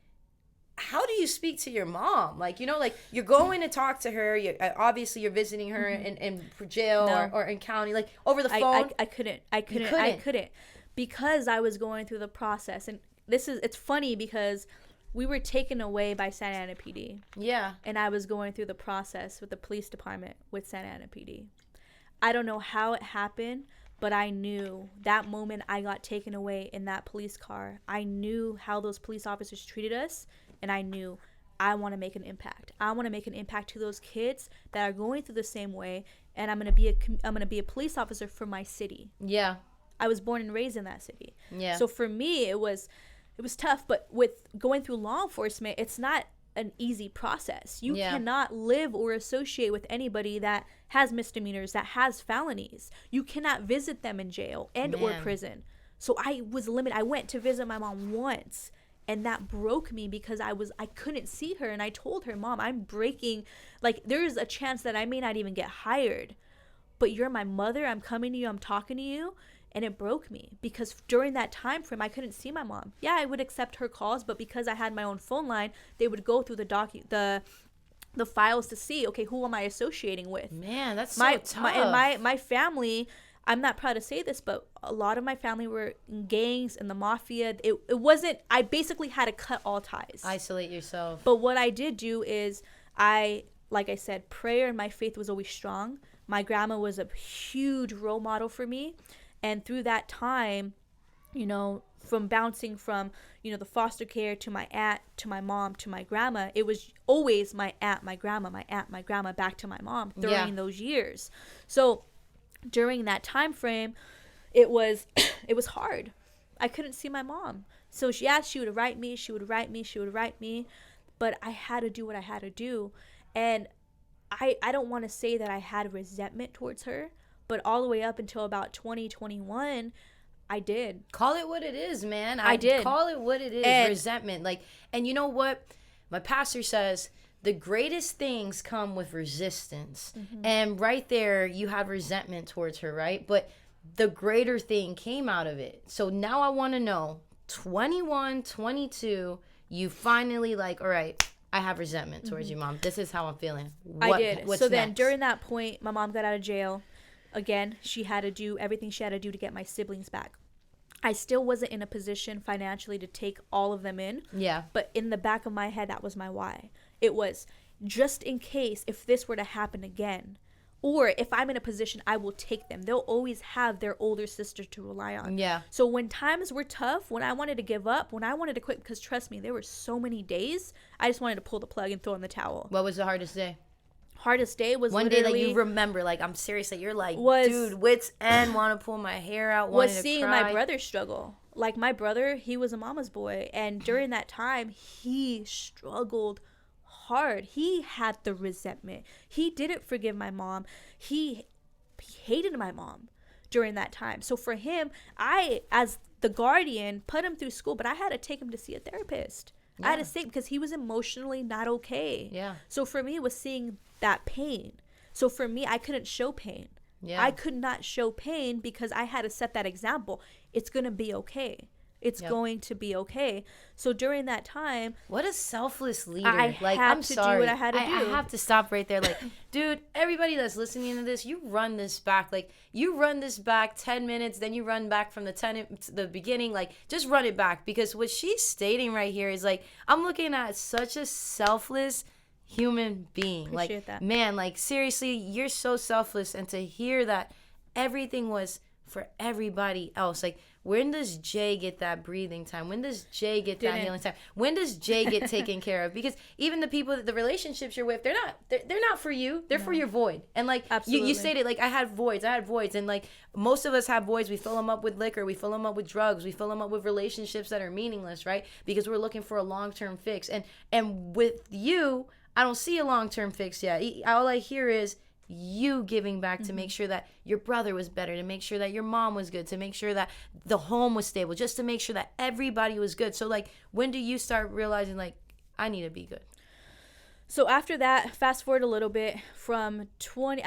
B: how do you speak to your mom? Like, like you're going to talk to her. Obviously you're visiting her in jail or in county, like over the phone.
C: I couldn't because I was going through the process. And it's funny because we were taken away by Santa Ana PD.
B: Yeah.
C: And I was going through the process with the police department with Santa Ana PD. I don't know how it happened, but I knew that moment I got taken away in that police car. I knew how those police officers treated us, and I knew I want to make an impact. I want to make an impact to those kids that are going through the same way, and I'm going to be a police officer for my city.
B: Yeah.
C: I was born and raised in that city.
B: Yeah.
C: So for me, it was tough, but with going through law enforcement, it's not an easy process. You cannot live or associate with anybody that has misdemeanors, that has felonies. You cannot visit them in jail or prison. So I was limited. I went to visit my mom once, and that broke me because I couldn't see her, and I told her, Mom, I'm breaking, like there's a chance that I may not even get hired, but you're my mother. I'm coming to you. I'm talking to you. And it broke me because during that time frame, I couldn't see my mom. Yeah, I would accept her calls, but because I had my own phone line, they would go through the files to see, okay, who am I associating with?
B: Man, that's so tough.
C: My family, I'm not proud to say this, but a lot of my family were in gangs and the mafia. It wasn't, I basically had to cut all ties.
B: Isolate yourself.
C: But what I did do is like I said, prayer and my faith was always strong. My grandma was a huge role model for me. And through that time, from bouncing from, the foster care to my aunt, to my mom, to my grandma. It was always my aunt, my grandma, my aunt, my grandma, back to my mom during those years. So during that time frame, it was hard. I couldn't see my mom. So she would write me, but I had to do what I had to do. And I don't want to say that I had resentment towards her, but all the way up until about 2021, I did.
B: Call it what it is, man.
C: I did.
B: Call it what it is, resentment. And you know what? My pastor says the greatest things come with resistance. Mm-hmm. And right there, you have resentment towards her, right? But the greater thing came out of it. So now I want to know, 21, 22, you finally all right, I have resentment towards you, Mom. This is how I'm feeling.
C: I did.
B: What's
C: so
B: next?
C: Then during that point, my mom got out of jail. Again, she had to do everything she had to do to get my siblings back. I still wasn't in a position financially to take all of them in. Yeah. But in the back of my head, that was my why. It was just in case if this were to happen again, or if I'm in a position, I will take them. They'll always have their older sister to rely on. Yeah. So when times were tough, when I wanted to give up, when I wanted to quit, because trust me, there were so many days, I just wanted to pull the plug and throw in the towel.
B: What was the hardest day?
C: Hardest day was
B: one day that you remember, I'm serious, you're dude, wits end, want to pull my hair out, was seeing
C: my brother struggle. My brother, he was a mama's boy, and during that time, he struggled hard. He had the resentment. He didn't forgive my mom. He hated my mom during that time. So for him, I, as the guardian, put him through school, but I had to take him to see a therapist. Yeah. I had to say, because he was emotionally not okay. Yeah. So for me, it was seeing that pain. So for me, I couldn't show pain. Yeah. I could not show pain because I had to set that example. It's going to be okay. It's going to be okay. So during that time,
B: what a selfless leader.
C: I'm sorry. Do what I had to do.
B: I have to stop right there. Dude, everybody that's listening to this, you run this back. You run this back 10 minutes, then you run back from the beginning. Just run it back, because what she's stating right here is I'm looking at such a selfless human being.
C: Appreciate that.
B: Man, seriously, you're so selfless, and to hear that everything was for everybody else. When does Jay get that breathing time? When does Jay get that healing time? When does Jay get taken care of? Because even the people, the relationships you're with, they're not for you. They're for your void. And you stated, I had voids. And most of us have voids. We fill them up with liquor. We fill them up with drugs. We fill them up with relationships that are meaningless, right? Because we're looking for a long-term fix. And with you, I don't see a long-term fix yet. All I hear is you giving back to make sure that your brother was better, to make sure that your mom was good, to make sure that the home was stable, just to make sure that everybody was good. So when do you start realizing I need to be good?
C: So after that, fast forward a little bit, from 20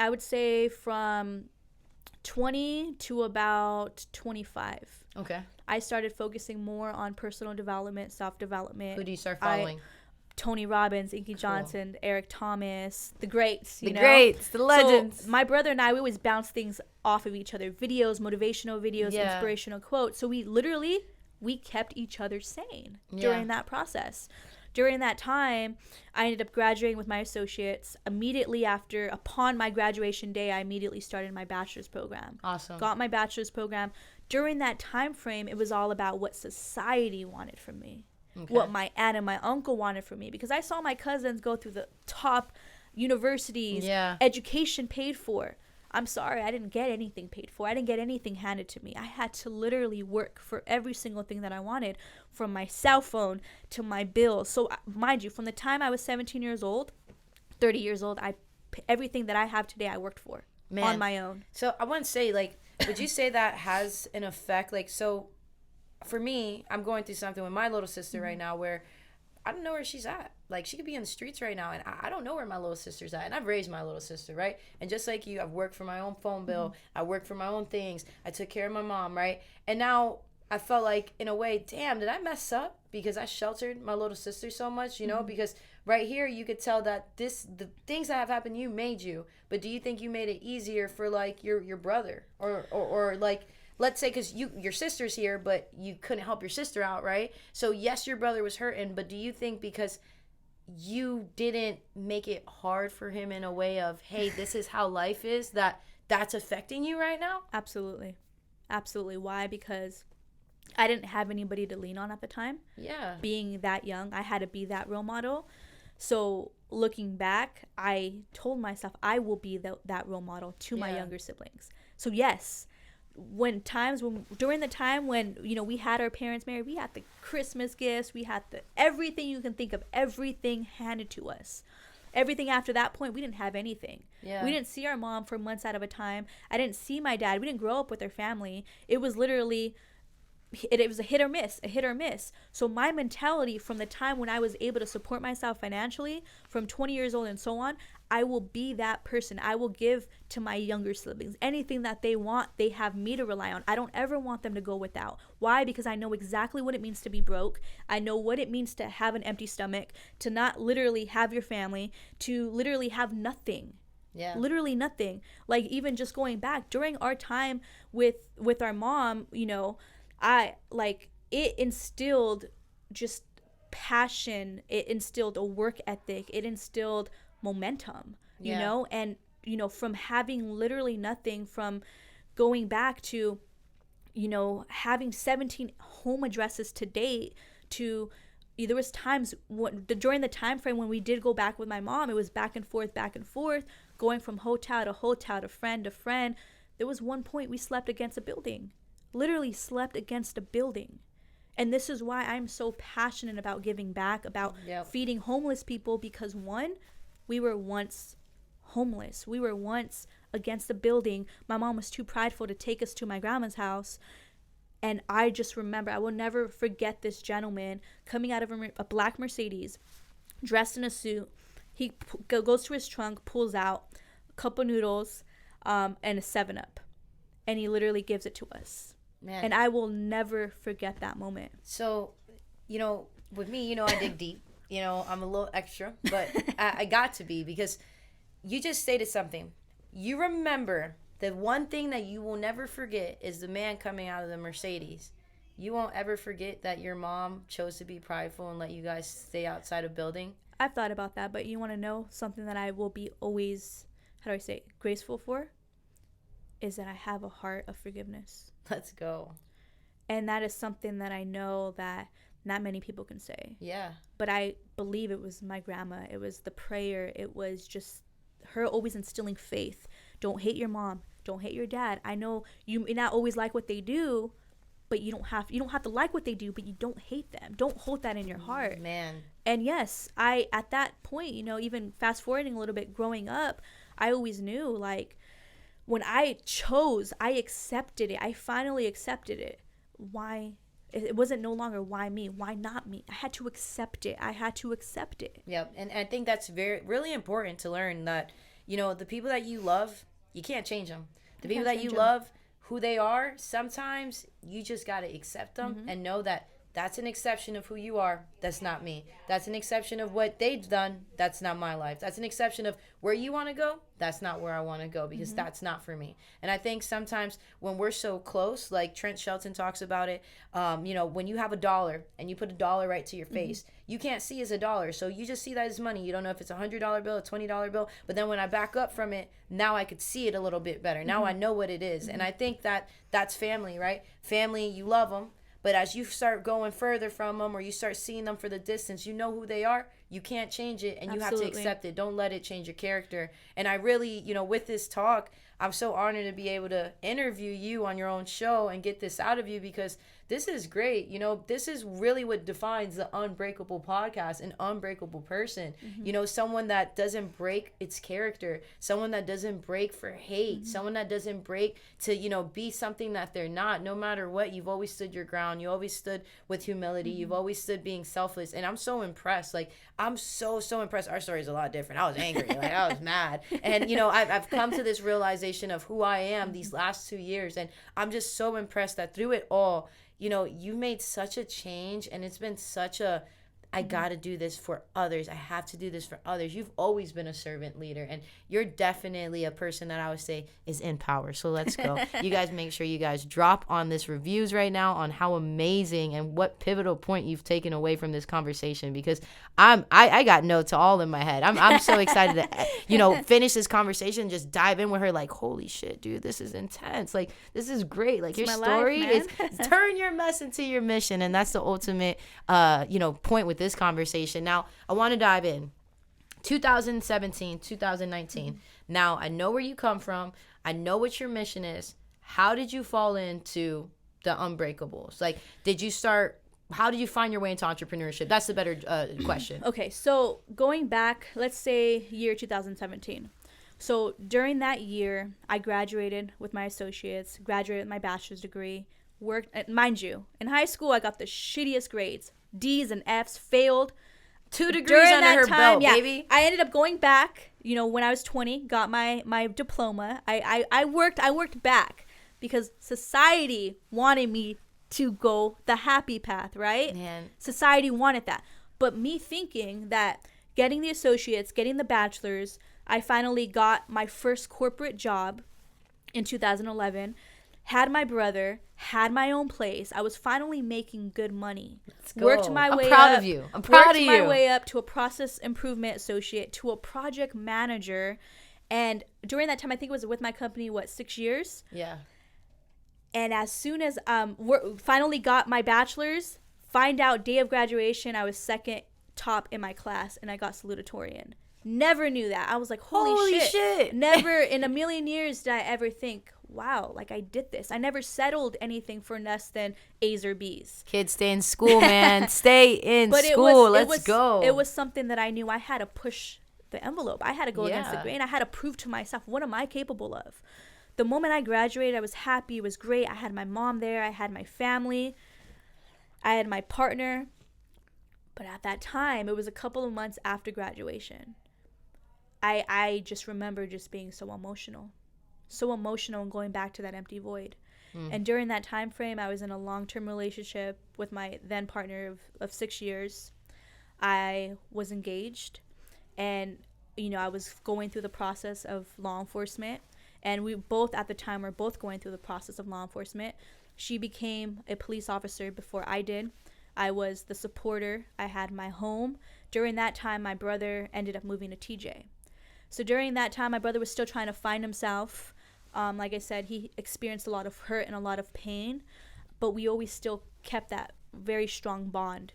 C: to about 25. Okay. I started focusing more on personal development, self-development.
B: Who do you start following?
C: Tony Robbins, Inky Johnson, Eric Thomas, the greats,
B: the greats, the legends.
C: So my brother and I, we always bounce things off of each other, videos, motivational videos, inspirational quotes. So we kept each other sane during that process. During that time, I ended up graduating with my associates. Upon my graduation day, I immediately started my bachelor's program.
B: Awesome.
C: Got my bachelor's program. During that time frame, it was all about what society wanted from me. Okay. What my aunt and my uncle wanted from me, because I saw my cousins go through the top universities, education paid for. I'm sorry, I didn't get anything paid for. I didn't get anything handed to me. I had to literally work for every single thing that I wanted, from my cell phone to my bills. So mind you, from the time I was 17 years old, 30 years old, everything that I have today, I worked for on my own.
B: So I want to say, would you say that has an effect? So for me, I'm going through something with my little sister right now where I don't know where she's at. She could be in the streets right now, and I don't know where my little sister's at. And I've raised my little sister, right? And just like you, I've worked for my own phone bill. I worked for my own things. I took care of my mom, right? And now I felt in a way, damn, did I mess up because I sheltered my little sister so much, Because right here, you could tell that the things that have happened to you made you. But do you think you made it easier for, your brother? Or let's say, because your sister's here, but you couldn't help your sister out, right? So yes, your brother was hurting, but do you think because you didn't make it hard for him in a way of, hey, this is how life is, that's affecting you right now?
C: Absolutely. Why? Because I didn't have anybody to lean on at the time.
B: Yeah.
C: Being that young, I had to be that role model. So looking back, I told myself I will be that role model to my younger siblings. So yes, during the time when, you know, we had our parents married, we had the Christmas gifts, we had everything you can think of, everything handed to us. Everything after that point, we didn't have anything. Yeah. We didn't see our mom for months out of a time. I didn't see my dad. We didn't grow up with their family. It was literally, it was a hit or miss. So my mentality from the time when I was able to support myself financially, from 20 years old and so on, I will be that person. I will give to my younger siblings anything that they want. They have me to rely on. I don't ever want them to go without. Why? Because I know exactly what it means to be broke. I know what it means to have an empty stomach, to not literally have your family, to literally have nothing. Yeah. Literally nothing. Like, even just going back during our time with our mom, you know, it instilled just passion. It instilled a work ethic. It instilled momentum, you know, and, you know, from having literally nothing, from going back to, you know, having 17 home addresses to date, to, there was times during the time frame when we did go back with my mom, it was back and forth, going from hotel to hotel, to friend to friend. There was one point we slept against a building. Literally slept against a building. And this is why I'm so passionate about giving back, about feeding homeless people, because one, we were once homeless. We were once against a building. My mom was too prideful to take us to my grandma's house. And I just remember, I will never forget this gentleman coming out of a black Mercedes, dressed in a suit. He goes to his trunk, pulls out a cup of noodles and a 7-Up. And he literally gives it to us. Man. And I will never forget that moment.
B: So, you know, with me, you know, I dig deep. You know, I'm a little extra, but I got to be, because you just stated something. You remember the one thing that you will never forget is the man coming out of the Mercedes. You won't ever forget that your mom chose to be prideful and let you guys stay outside a building.
C: I've thought about that, but you want to know something that I will be always, graceful for? Is that I have a heart of forgiveness.
B: Let's go.
C: And that is something that I know that not many people can say. Yeah. But I believe it was my grandma. It was the prayer. It was just her always instilling faith. Don't hate your mom. Don't hate your dad. I know you may not always like what they do, but you don't have to like what they do, but you don't hate them. Don't hold that in your heart. Man. And yes, at that point, you know, even fast forwarding a little bit, growing up, I always knew, like, when I chose, I accepted it. I finally accepted it. Why? It wasn't no longer why me, why not me. I had to accept it. Yep.
B: And I think that's really important to learn that, you know, the people that you love, you can't change them. The people that you love, who they are, sometimes you just got to accept them and know that that's an exception of who you are. That's not me. That's an exception of what they've done. That's not my life. That's an exception of where you want to go. That's not where I want to go, because that's not for me. And I think sometimes when we're so close, like Trent Shelton talks about it, you know, when you have $1 and you put $1 right to your face, you can't see as $1. So you just see that as money. You don't know if it's a $100 bill, a $20 bill. But then when I back up from it, now I could see it a little bit better. Now I know what it is. And I think that's family, right? Family, you love them. But as you start going further from them, or you start seeing them for the distance, you know who they are. You can't change it, and you have to accept it. Don't let it change your character. And I really, you know, with this talk, I'm so honored to be able to interview you on your own show and get this out of you, because this is great. You know, this is really what defines the Unbreakable podcast, an unbreakable person. You know, someone that doesn't break its character, someone that doesn't break for hate, someone that doesn't break to, you know, be something that they're not. No matter what, you've always stood your ground. You always stood with humility. You've always stood being selfless. And I'm so impressed. Like, I'm so impressed. Our story is a lot different. I was angry. Like, I was mad. And, you know, I've come to this realization of who I am these last 2 years. And I'm just so impressed that through it all, you know, you made such a change, and it's been such a I got to do this for others. I have to do this for others. You've always been a servant leader, and you're definitely a person that I would say is in power. So let's go. You guys make sure you guys drop on this reviews right now on how amazing and what pivotal point you've taken away from this conversation, because I got notes all in my head. I'm so excited to, finish this conversation and just dive in with her like, holy shit, dude, this is intense. Like, this is great. Like, your story is turn your mess into your mission. And that's the ultimate, point with this conversation. Now, I want to dive in. 2017, 2019. Mm-hmm. Now, I know where you come from. I know what your mission is. How did you fall into the Unbreakables? Like, how did you find your way into entrepreneurship? That's the better question.
C: Okay, so going back, let's say year 2017. So during that year, I graduated with my associates, graduated with my bachelor's degree, worked, mind you, in high school, I got the shittiest grades. D's and F's, failed.
B: 2 degrees under her belt, baby.
C: I ended up going back, when I was 20, got my diploma. I worked back because society wanted me to go the happy path, right?
B: Man.
C: Society wanted that. But me thinking that getting the associates, getting the bachelor's, I finally got my first corporate job in 2011. Had my brother, had my own place. I was finally making good money.
B: Let's go.
C: Worked my way up.
B: I'm proud of you. I'm proud of you.
C: Worked my way up to a process improvement associate, to a project manager. And during that time, I think it was with my company, 6 years?
B: Yeah.
C: And as soon as finally got my bachelor's, find out day of graduation, I was second top in my class, and I got salutatorian. Never knew that. I was like, holy shit. Never in a million years did I ever think, wow, like I did this. I never settled anything for less than A's or B's.
B: Kids, stay in school, man. Stay in school. Let's go.
C: It was something that I knew I had to push the envelope. I had to go against the grain. I had to prove to myself, what am I capable of? The moment I graduated, I was happy. It was great. I had my mom there. I had my family. I had my partner. But at that time, it was a couple of months after graduation. I just remember just being so emotional and going back to that empty void. And during that time frame, I was in a long-term relationship with my then partner of 6 years. I was engaged, and I was going through the process of law enforcement, and we both at the time were both going through the process of law enforcement. She became a police officer before I did. I was the supporter. I had my home. During that time, my brother ended up moving to TJ. So during that time, my brother was still trying to find himself. Like I said, he experienced a lot of hurt and a lot of pain, but we always still kept that very strong bond,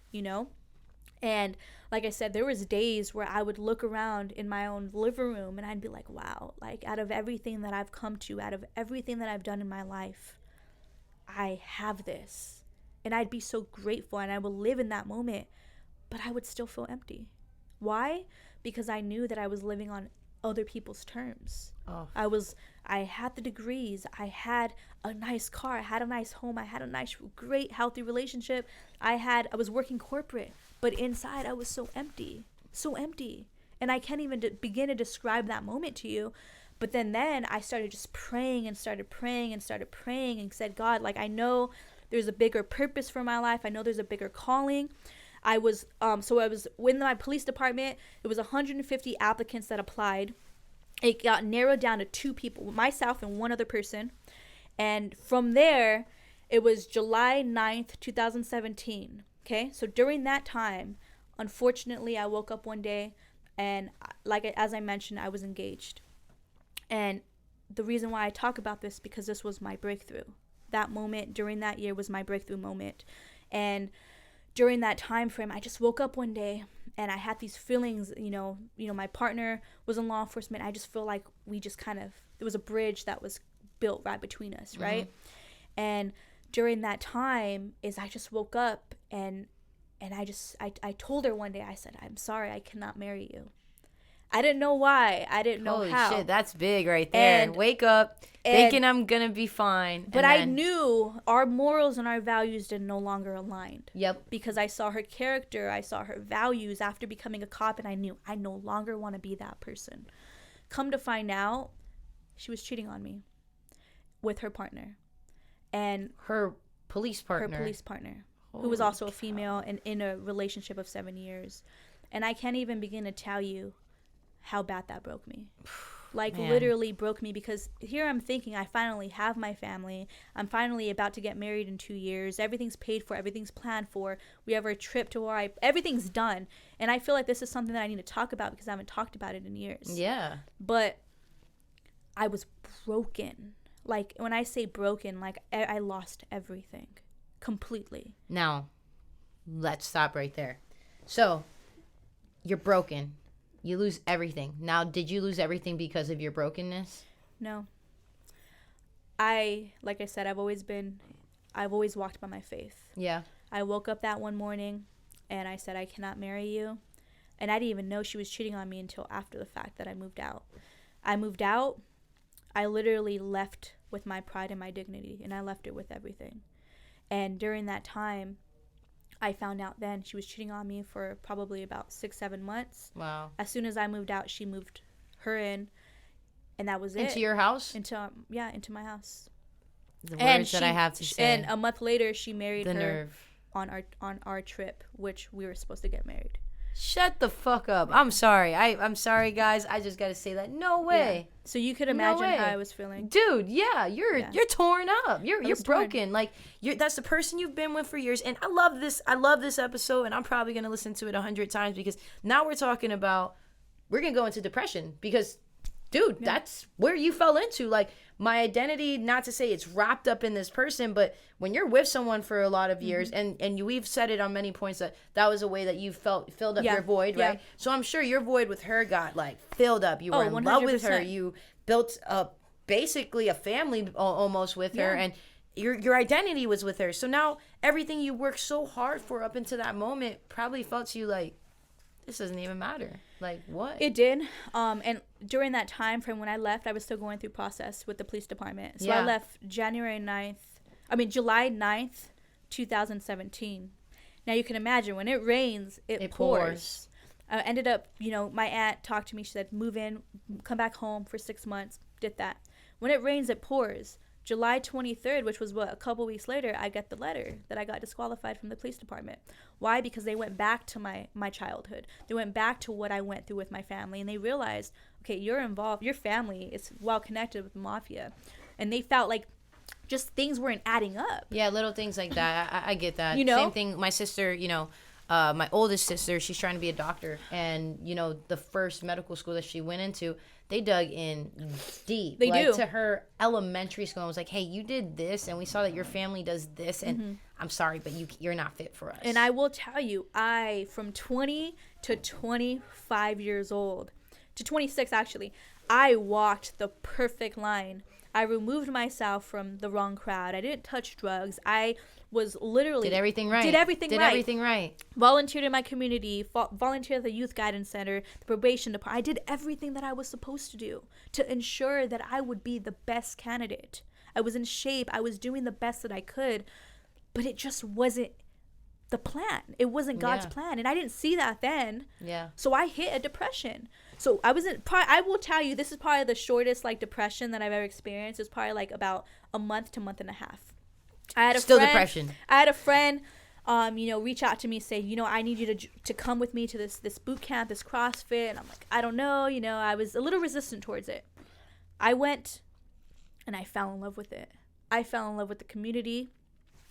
C: And like I said, there was days where I would look around in my own living room and I'd be like, wow, like out of everything that I've come to, out of everything that I've done in my life, I have this. And I'd be so grateful and I would live in that moment, but I would still feel empty. Why? Because I knew that I was living on other people's terms. I had the degrees, I had a nice car, I had a nice home, I had a nice, great, healthy relationship. I was working corporate, but inside I was so empty. And I can't even begin to describe that moment to you. But then I started just praying and and said, God, like, I know there's a bigger purpose for my life. I know there's a bigger calling. I was in my police department. It was 150 applicants that applied. It got narrowed down to 2 people, myself and one other person. And from there, it was July 9th, 2017. Okay. So during that time, unfortunately, I woke up one day and as I mentioned, I was engaged. And the reason why I talk about this, because this was my breakthrough. That moment during that year was my breakthrough moment. And during that time frame, I just woke up one day and I had these feelings, my partner was in law enforcement. I just feel like there was a bridge that was built right between us, right? And during that time I just woke up and I told her one day, I said, I'm sorry, I cannot marry you. I didn't know why. I didn't know how.
B: Holy shit, that's big right there. And wake up thinking I'm going to be fine.
C: But I knew our morals and our values did no longer aligned.
B: Yep.
C: Because I saw her character, I saw her values after becoming a cop, and I knew I no longer want to be that person. Come to find out, she was cheating on me with her partner. And
B: her police partner.
C: who was also a female and in a relationship of 7 years. And I can't even begin to tell you how bad that broke me. Like, man. Literally broke me, because here I'm thinking I finally have my family. I'm finally about to get married in 2 years. Everything's paid for. Everything's planned for. We have our trip to where everything's done. And I feel like this is something that I need to talk about because I haven't talked about it in years.
B: Yeah.
C: But I was broken. Like, when I say broken, like, I lost everything completely.
B: Now, let's stop right there. So, you're broken. You lose everything. Now, did you lose everything because of your brokenness?
C: No. Like I said, I've always walked by my faith.
B: Yeah.
C: I woke up that one morning and I said, I cannot marry you. And I didn't even know she was cheating on me until after the fact that I moved out. I literally left with my pride and my dignity, and I left it with everything. And during that time, I found out then she was cheating on me for probably about 6-7 months.
B: Wow.
C: As soon as I moved out, she moved her in, and that was it.
B: Into your house?
C: Into my house.
B: The words that I have to say.
C: And a month later, she married
B: the
C: her
B: nerve.
C: on our trip, which we were supposed to get married.
B: Shut the fuck up. I'm sorry. I'm sorry, guys. I just got to say that. No way.
C: Yeah. So you could imagine how I was feeling.
B: Dude, yeah, you're torn up. You're broken.
C: Torn.
B: Like, that's the person you've been with for years. And I love this episode, and I'm probably going to listen to it 100 times, because now we're going to go into depression, because dude, that's where you fell into. Like, my identity, not to say it's wrapped up in this person, but when you're with someone for a lot of years, and we've said it on many points that was a way that you filled up your void, right? So I'm sure your void with her got, like, filled up. You were in
C: 100%.
B: love with her. You built basically a family almost with her, and your identity was with her. So now everything you worked so hard for up until that moment probably felt to you like, this doesn't even matter. Like, what?
C: It did. And during that time frame when I left, I was still going through process with the police department. So I left July 9th, 2017. Now you can imagine, when it rains, it pours. I ended up, my aunt talked to me. She said, move in, come back home for 6 months. Did that. When it rains, it pours. July 23rd, which was a couple weeks later, I get the letter that I got disqualified from the police department. Why? Because they went back to my childhood. They went back to what I went through with my family, and they realized, okay, you're involved. Your family is well connected with the mafia, and they felt like just things weren't adding up.
B: Yeah, little things like that. I get that. Same thing. My sister, my oldest sister, she's trying to be a doctor, and the first medical school that she went into, they dug in deep.
C: They do.
B: To her elementary school, and was like, hey, you did this, and we saw that your family does this, and I'm sorry, but you're not fit for us.
C: And I will tell you, from 20 to 25 years old, to 26 actually, I walked the perfect line. I removed myself from the wrong crowd. I didn't touch drugs. I was literally...
B: Did everything right. Volunteered
C: in my community. Volunteered at the youth guidance center, the probation department. I did everything that I was supposed to do to ensure that I would be the best candidate. I was in shape. I was doing the best that I could. But it just wasn't the plan. It wasn't God's plan. And I didn't see that then.
B: Yeah.
C: So I hit a depression. So I will tell you, this is probably the shortest depression that I've ever experienced. It's probably about a month to month and a half. I had a
B: depression.
C: I had a friend, reach out to me, say, I need you to come with me to this boot camp, this CrossFit. And I'm like, I don't know. I was a little resistant towards it. I went and I fell in love with it. I fell in love with the community.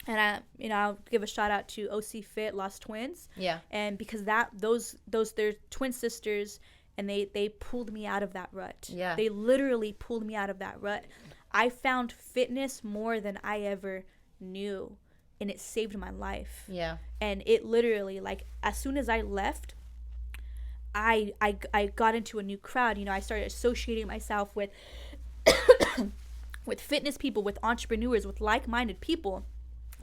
C: And I'll give a shout out to OC Fit, Lost Twins.
B: Yeah. And
C: because they're twin sisters, and they pulled me out of that rut.
B: Yeah.
C: They literally pulled me out of that rut. I found fitness more than I ever knew, and it saved my life.
B: Yeah. And
C: it literally, as soon as I left, I got into a new crowd. I started associating myself with with fitness people, with entrepreneurs, with like-minded people.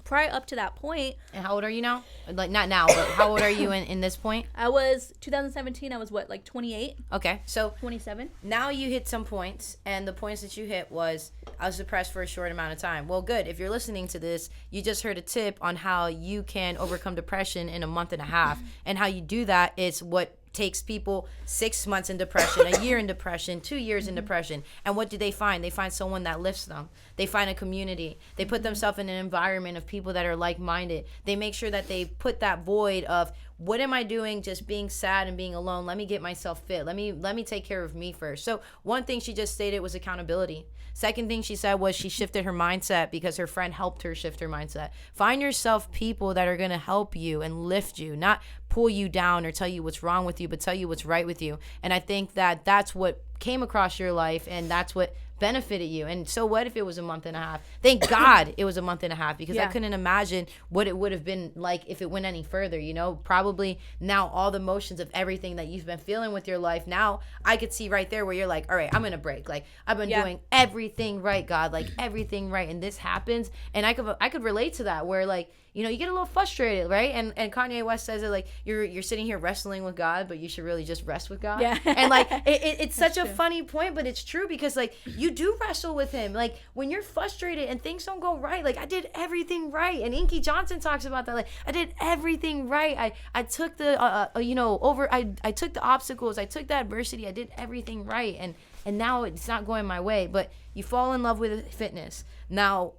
C: Prior up to that point.
B: And how old are you now? Not now, but how old are you in this point?
C: I was 2017. I was 28?
B: Okay, so
C: 27.
B: Now you hit some points, and the points that you hit was I was depressed for a short amount of time. Well, good. If you're listening to this, you just heard a tip on how you can overcome depression in a month and a half, and how you do that is what takes people 6 months in depression, a year in depression, 2 years in depression. And what do they find? They find someone that lifts them. They find a community. They put themselves in an environment of people that are like-minded. They make sure that they put that void of, what am I doing just being sad and being alone? Let me get myself fit. Let me take care of me first. So one thing she just stated was accountability. Second thing she said was she shifted her mindset because her friend helped her shift her mindset. Find yourself people that are going to help you and lift you, not pull you down or tell you what's wrong with you, but tell you what's right with you. And I think that that's what came across your life, and that's what benefited you. And so what if it was a month and a half? Thank God it was a month and a half, because I couldn't imagine what it would have been like if it went any further, you know. Probably now all the motions of everything that you've been feeling with your life, now I could see right there where you're like, all right, I'm gonna break. Like, I've been doing everything right, God, like everything right, and this happens. And I could relate to that, where like, you know, you get a little frustrated, right? And Kanye West says it like, you're sitting here wrestling with God, but you should really just rest with God. Yeah. And like, it's such a funny point, but it's true, because like, you do wrestle with him. Like, when you're frustrated and things don't go right, like, I did everything right. And Inky Johnson talks about that. Like, I did everything right. I took the, I took the obstacles. I took the adversity. I did everything right. And now it's not going my way. But you fall in love with fitness. Now,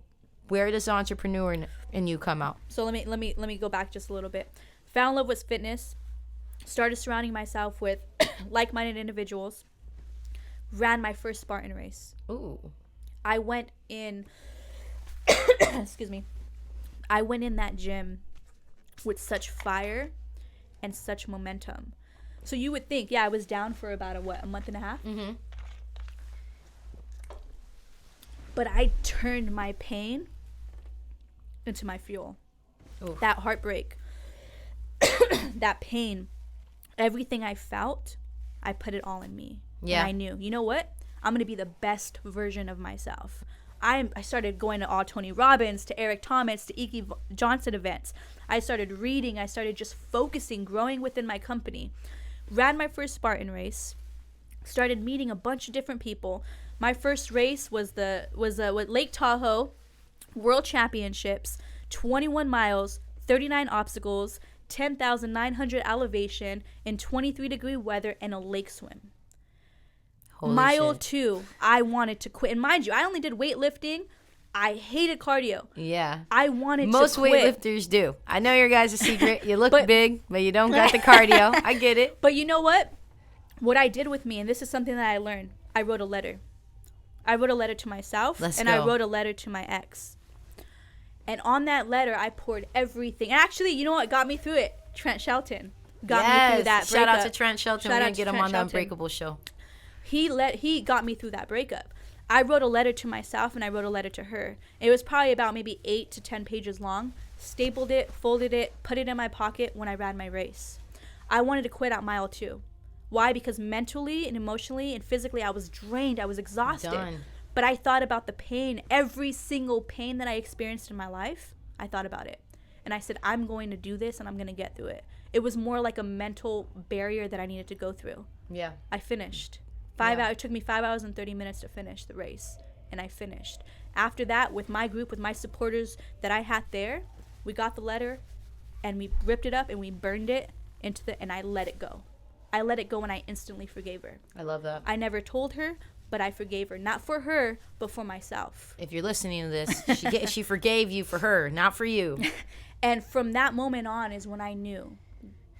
B: where does the entrepreneur in you come out?
C: So let me go back just a little bit. Fell in love with fitness. Started surrounding myself with like-minded individuals. Ran my first Spartan race.
B: Ooh.
C: I went in excuse me. I went in that gym with such fire and such momentum. So you would think, I was down for about a month and a half?
B: Mm-hmm.
C: But I turned my pain into my fuel.
B: Oof.
C: That heartbreak, that pain, everything I felt, I put it all in me.
B: Yeah.
C: And I knew, you know what? I'm going to be the best version of myself. I started going to all Tony Robbins, to Eric Thomas, to Inky Johnson events. I started reading. I started just focusing, growing within my company. Ran my first Spartan race. Started meeting a bunch of different people. My first race was Lake Tahoe World Championships, 21 miles, 39 obstacles, 10,900 elevation, in 23-degree weather, and a lake swim.
B: Holy
C: Mile
B: shit.
C: 2, I wanted to quit. And mind you, I only did weightlifting. I hated cardio.
B: Yeah.
C: I wanted
B: Most
C: to quit.
B: Most weightlifters do. I know your guys' secret. You look big, but you don't got the cardio. I get it.
C: But you know what? What I did with me, and this is something that I learned, I wrote a letter. I wrote a letter to myself, I wrote a letter to my ex. And on that letter, I poured everything. And actually, you know what got me through it? Trent Shelton got me through that breakup.
B: Shout out to Trent Shelton. We're going to get him on the Unbreakable show.
C: He got me through that breakup. I wrote a letter to myself, and I wrote a letter to her. It was probably about maybe 8 to 10 pages long. Stapled it, folded it, put it in my pocket when I ran my race. I wanted to quit at mile 2. Why? Because mentally and emotionally and physically, I was drained. I was exhausted.
B: Done.
C: But I thought about the pain, every single pain that I experienced in my life. I thought about it. And I said, I'm going to do this, and I'm going to get through it. It was more like a mental barrier that I needed to go through.
B: Yeah.
C: I finished. 5 hours. It took me 5 hours and 30 minutes to finish the race. And I finished. After that, with my group, with my supporters that I had there, we got the letter, and we ripped it up, and we burned it and I let it go. I let it go, and I instantly forgave her.
B: I love that.
C: I never told her, but I forgave her. Not for her, but for myself.
B: If you're listening to this, she forgave you for her, not for you.
C: And from that moment on is when I knew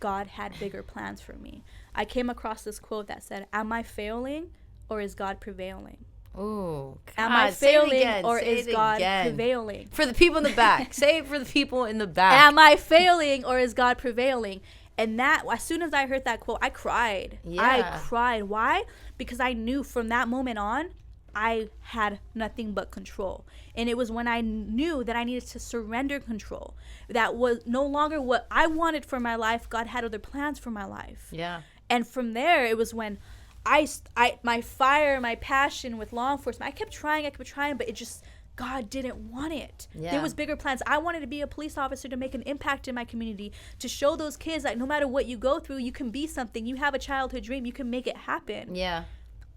C: God had bigger plans for me. I came across this quote that said, am I failing, or is God prevailing?
B: Ooh, God,
C: am I failing, or is God prevailing?
B: For the people in the back. Say it for the people in the back.
C: Am I failing, or is God prevailing? And that, as soon as I heard that quote, I cried.
B: Yeah.
C: I cried. Why? Because I knew from that moment on, I had nothing but control. And it was when I knew that I needed to surrender control. That was no longer what I wanted for my life. God had other plans for my life.
B: Yeah.
C: And from there, it was when my fire, my passion with law enforcement, I kept trying, but it just, God didn't want it.
B: Yeah.
C: There was bigger plans. I wanted to be a police officer to make an impact in my community, to show those kids that no matter what you go through, you can be something. You have a childhood dream. You can make it happen.
B: Yeah.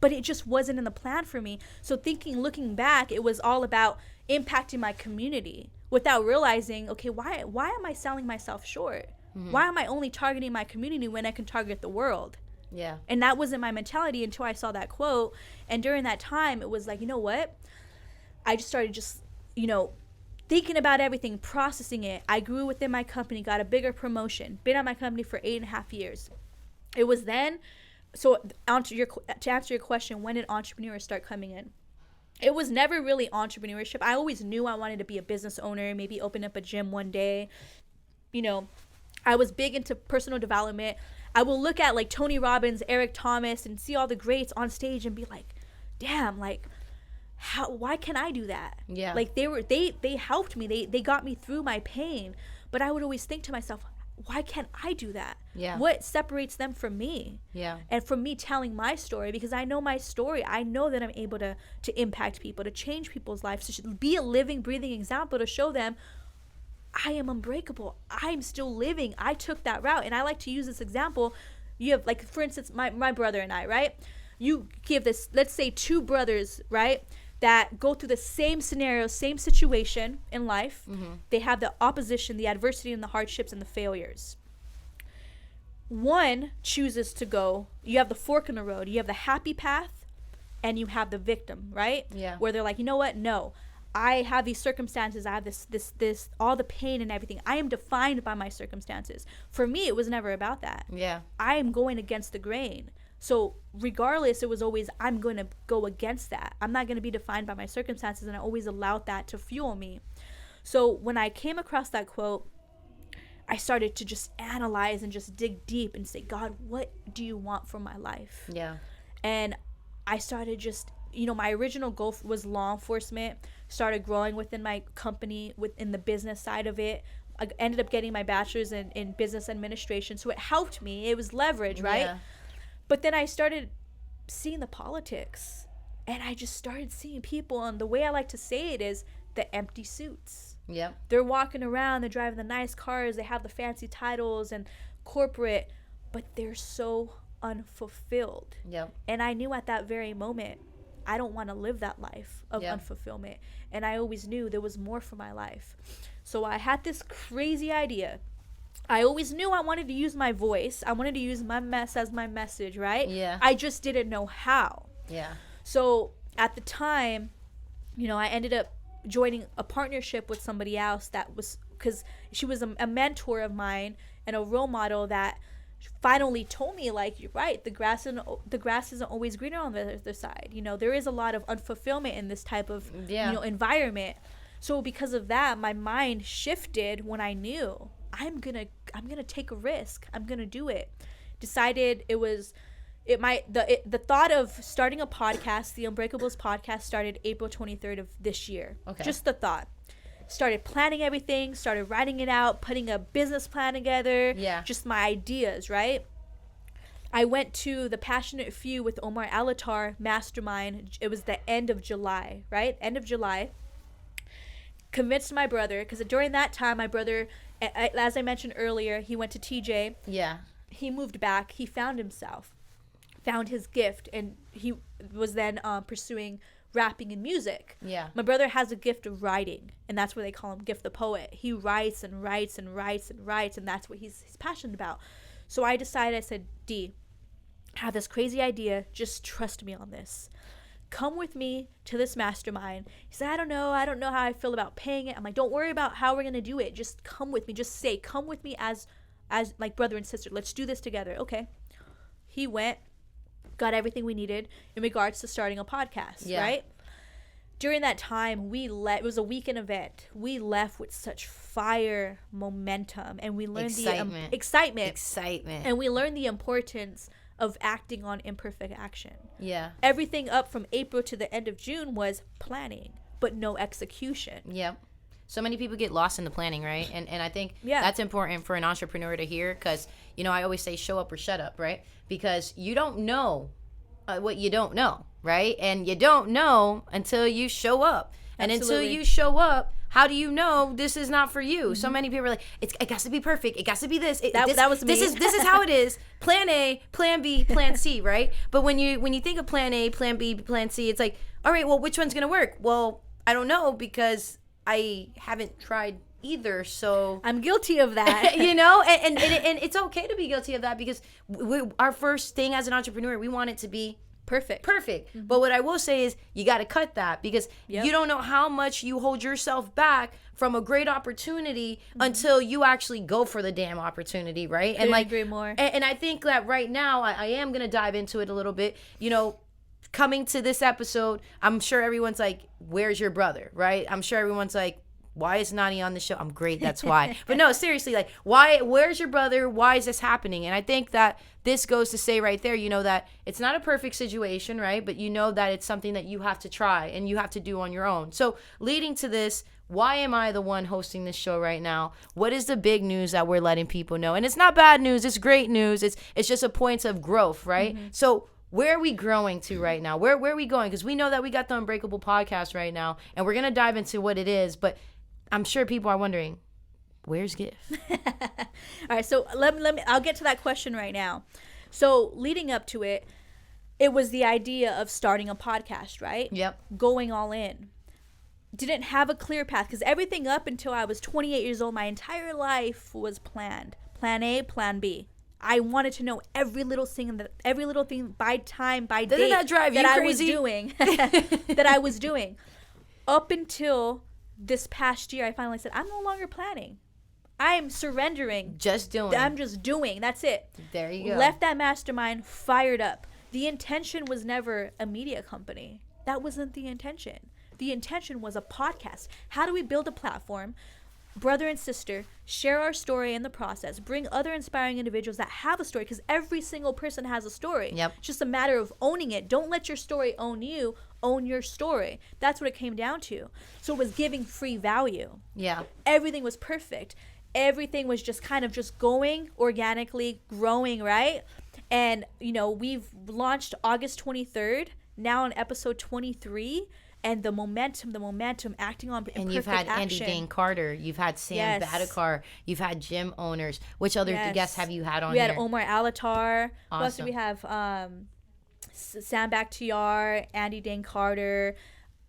C: But it just wasn't in the plan for me. So looking back, it was all about impacting my community without realizing, okay, why am I selling myself short? Why am I only targeting my community when I can target the world?
B: Yeah.
C: And that wasn't my mentality until I saw that quote. And during that time, it was like, you know what? I just started thinking about everything, processing it. I grew within my company, got a bigger promotion, been at my company for 8.5 years. It was then, so to answer your question, when did entrepreneurs start coming in? It was never really entrepreneurship. I always knew I wanted to be a business owner, maybe open up a gym one day. I was big into personal development. I will look at like Tony Robbins, Eric Thomas, and see all the greats on stage and be like, damn, like, why can't I do that?
B: Yeah.
C: Like they helped me. They got me through my pain. But I would always think to myself, why can't I do that?
B: Yeah.
C: What separates them from me?
B: Yeah.
C: And from me telling my story, because I know my story. I know that I'm able to impact people, to change people's lives, to be a living, breathing example, to show them I am unbreakable. I'm still living. I took that route. And I like to use this example. You have, like, for instance, my brother and I, right? You give this, let's say 2 brothers, right, that go through the same scenario, same situation in life. Mm-hmm. They have the opposition, the adversity, and the hardships and the failures. One chooses to go, you have the fork in the road. You have the happy path and you have the victim, right?
B: Yeah.
C: Where they're like, you know what? No. I have these circumstances. I have this, all the pain and everything. I am defined by my circumstances. For me, it was never about that.
B: Yeah.
C: I am going against the grain. So regardless, it was always, I'm going to go against that. I'm not going to be defined by my circumstances. And I always allowed that to fuel me. So when I came across that quote, I started to just analyze and just dig deep and say, God, what do you want from my life?
B: Yeah.
C: And I started just, my original goal was law enforcement, started growing within my company, within the business side of it. I ended up getting my bachelor's in business administration. So it helped me. It was leverage, right?
B: Yeah.
C: But then I started seeing the politics, and I just started seeing people, and the way I like to say it is the empty suits.
B: Yep.
C: They're walking around, they're driving the nice cars, they have the fancy titles and corporate, but they're so unfulfilled.
B: Yep.
C: And I knew at that very moment, I don't want to live that life of unfulfillment. And I always knew there was more for my life. So I had this crazy idea. I always knew I wanted to use my voice. I wanted to use my mess as my message, right?
B: Yeah.
C: I just didn't know how.
B: Yeah.
C: So at the time, I ended up joining a partnership with somebody else that was, because she was a mentor of mine and a role model that finally told me, like, you're right, the grass isn't always greener on the other side. There is a lot of unfulfillment in this type of environment. So because of that, my mind shifted when I knew I'm gonna take a risk. I'm gonna do it. Decided the thought of starting a podcast, the Unbreakables podcast, started April 23rd of this year.
B: Okay.
C: Just the thought. Started planning everything, started writing it out, putting a business plan together.
B: Yeah.
C: Just my ideas, right? I went to the Passionate Few with Omar Alatar mastermind. It was the end of July, right? End of July. Convinced my brother, because during that time, my brother, as I mentioned earlier, he went to TJ.
B: Yeah.
C: He moved back. He found himself, found his gift, and he was then pursuing rapping and music.
B: Yeah.
C: My brother has a gift of writing, and that's what they call him, Gift the Poet. He writes and writes and writes and writes, and that's what he's passionate about. So I decided, I said, D, I have this crazy idea. Just trust me on this. Come with me to this mastermind. He said, I don't know how I feel about paying it. I'm like, don't worry about how we're going to do it. Just come with me. Just say, come with me as like brother and sister. Let's do this together. Okay. He went, got everything we needed in regards to starting a podcast, right? During that time, it was a weekend event. We left with such fire momentum, and we learned the excitement. And we learned the importance of acting on imperfect action. Yeah. Everything up from April to the end of June was planning, but no execution.
B: Yep. So many people get lost in the planning, right? And I think that's important for an entrepreneur to hear, because, I always say show up or shut up, right? Because you don't know what you don't know, right? And you don't know until you show up. And until you show up, how do you know this is not for you? Mm-hmm. So many people are like, it got to be perfect. It got to be this. That was me. This is how it is. Plan A, Plan B, Plan C, right? But when you think of Plan A, Plan B, Plan C, it's like, all right, well, which one's gonna work? Well, I don't know, because I haven't tried either. So
C: I'm guilty of that.
B: you know, and it's okay to be guilty of that, because our first thing as an entrepreneur, we want it to be perfect. Mm-hmm. But what I will say is you got to cut that, because you don't know how much you hold yourself back from a great opportunity until you actually go for the damn opportunity, right? And like,
C: agree more.
B: And I think that right now I am going to dive into it a little bit. You know, coming to this episode, I'm sure everyone's like, where's your brother, right? I'm sure everyone's like, why is Nani on the show? I'm great, that's why. But no, seriously, like, where's your brother? Why is this happening? And I think that this goes to say right there, you know, that it's not a perfect situation, right? But you know that it's something that you have to try and you have to do on your own. So leading to this, why am I the one hosting this show right now? What is the big news that we're letting people know? And it's not bad news, it's great news. It's just a point of growth, right? So where are we growing to right now? Where are we going? Because we know that we got the Unbreakable podcast right now, and we're going to dive into what it is. But I'm sure people are wondering, where's GIF?
C: All right, so let me. I'll get to that question right now. So leading up to it, it was the idea of starting a podcast, right?
B: Yep.
C: Going all in. Didn't have a clear path, because everything up until I was 28 years old, my entire life was planned. Plan A, Plan B. I wanted to know every little thing by time, by date
B: that drive you crazy?
C: that I was doing. Up until this past year, I finally said, I'm no longer planning. I am surrendering.
B: Just doing.
C: I'm just doing. That's it.
B: There you go.
C: Left that mastermind fired up. The intention was never a media company. That wasn't the intention. The intention was a podcast. How do we build a platform, brother and sister, share our story in the process, bring other inspiring individuals that have a story, because every single person has a story.
B: Yep.
C: It's just a matter of owning it. Don't let your story own you. Own your story. That's what it came down to. So it was giving free value.
B: Yeah.
C: Everything was perfect. Everything was just kind of just going organically, growing, right? And, you know, we've launched August 23rd, now on episode 23. And the momentum, acting on
B: and you've had
C: action.
B: Andy Dane Carter, you've had Sam Badekar, you've had gym owners. Which other guests have you had on here?
C: We had Omar Alatar.
B: Awesome.
C: Who else did we have? Sam Bakhtiar, Andy Dane Carter,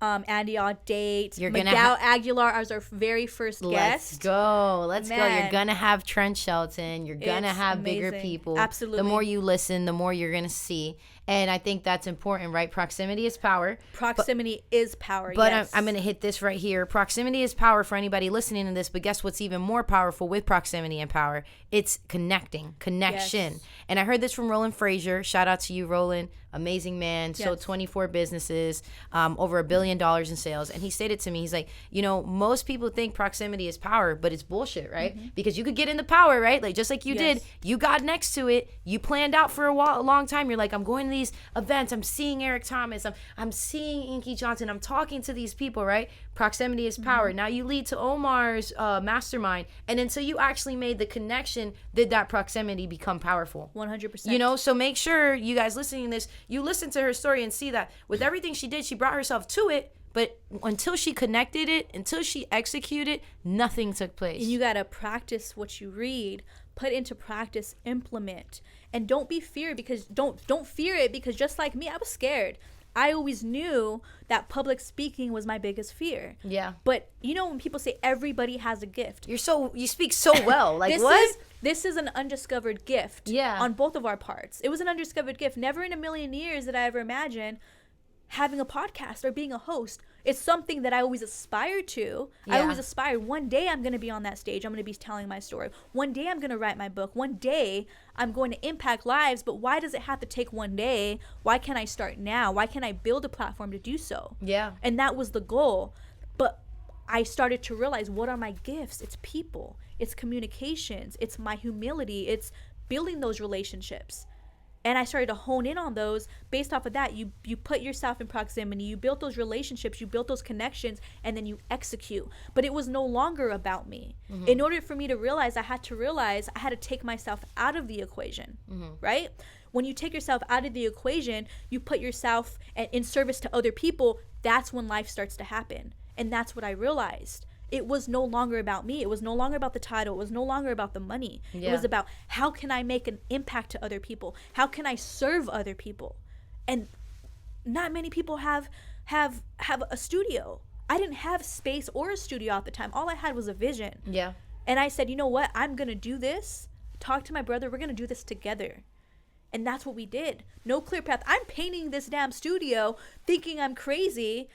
C: Andy Audate, Miguel Aguilar as our very first guest.
B: Let's go. You're going to have Trent Shelton. You're going to have
C: amazing.
B: Bigger people.
C: Absolutely.
B: The more you listen, the more you're going to see. And I think that's important, right? Proximity is power.
C: Proximity is power,
B: But
C: yes.
B: I'm going to hit this right here. Proximity is power for anybody listening to this. But guess what's even more powerful with proximity and power? It's connection. Yes. And I heard this from Roland Frazier. Shout out to you, Roland. Amazing man. Sold 24 businesses, over $1 billion in sales. And he stated to me, he's like, you know, most people think proximity is power, but it's bullshit, right? Because you could get into power, right? Like just like you did. You got next to it. You planned out for a long time. You're like, I'm going to these events. I'm seeing Eric Thomas. I'm seeing Inky Johnson. I'm talking to these people, right? Proximity is power. Now you lead to Omar's mastermind. And until you actually made the connection, did that proximity become powerful?
C: 100%.
B: You know, so make sure you guys listening to this, you listen to her story and see that with everything she did, she brought herself to it. But until she connected it, until she executed, nothing took place.
C: And you got to practice what you read, put into practice, implement. And don't be feared, because don't fear it, because just like me, I was scared. I always knew that public speaking was my biggest fear.
B: Yeah.
C: But you know when people say everybody has a gift.
B: You speak so well. Like
C: this is an undiscovered gift.
B: Yeah.
C: On both of our parts. It was an undiscovered gift. Never in a million years did I ever imagine having a podcast or being a host. It's something that I always aspired to.
B: Yeah.
C: I always aspired. One day I'm going to be on that stage. I'm going to be telling my story. One day I'm going to write my book. One day I'm going to impact lives. But why does it have to take one day? Why can't I start now? Why can't I build a platform to do so?
B: Yeah.
C: And that was the goal. But I started to realize, what are my gifts? It's people. It's communications. It's my humility. It's building those relationships. And I started to hone in on those. Based off of that, you put yourself in proximity, you built those relationships, you built those connections, and then you execute. But it was no longer about me. In order for me to realize, I had to take myself out of the equation, right? When you take yourself out of the equation, you put yourself in service to other people. That's when life starts to happen. And that's what I realized. It was no longer about me. It was no longer about the title. It was no longer about the money. Yeah. It was about, how can I make an impact to other people? How can I serve other people? And not many people have a studio. I didn't have space or a studio at the time. All I had was a vision.
B: Yeah.
C: And I said, you know what? I'm going to do this. Talk to my brother. We're going to do this together. And that's what we did. No clear path. I'm painting this damn studio thinking I'm crazy.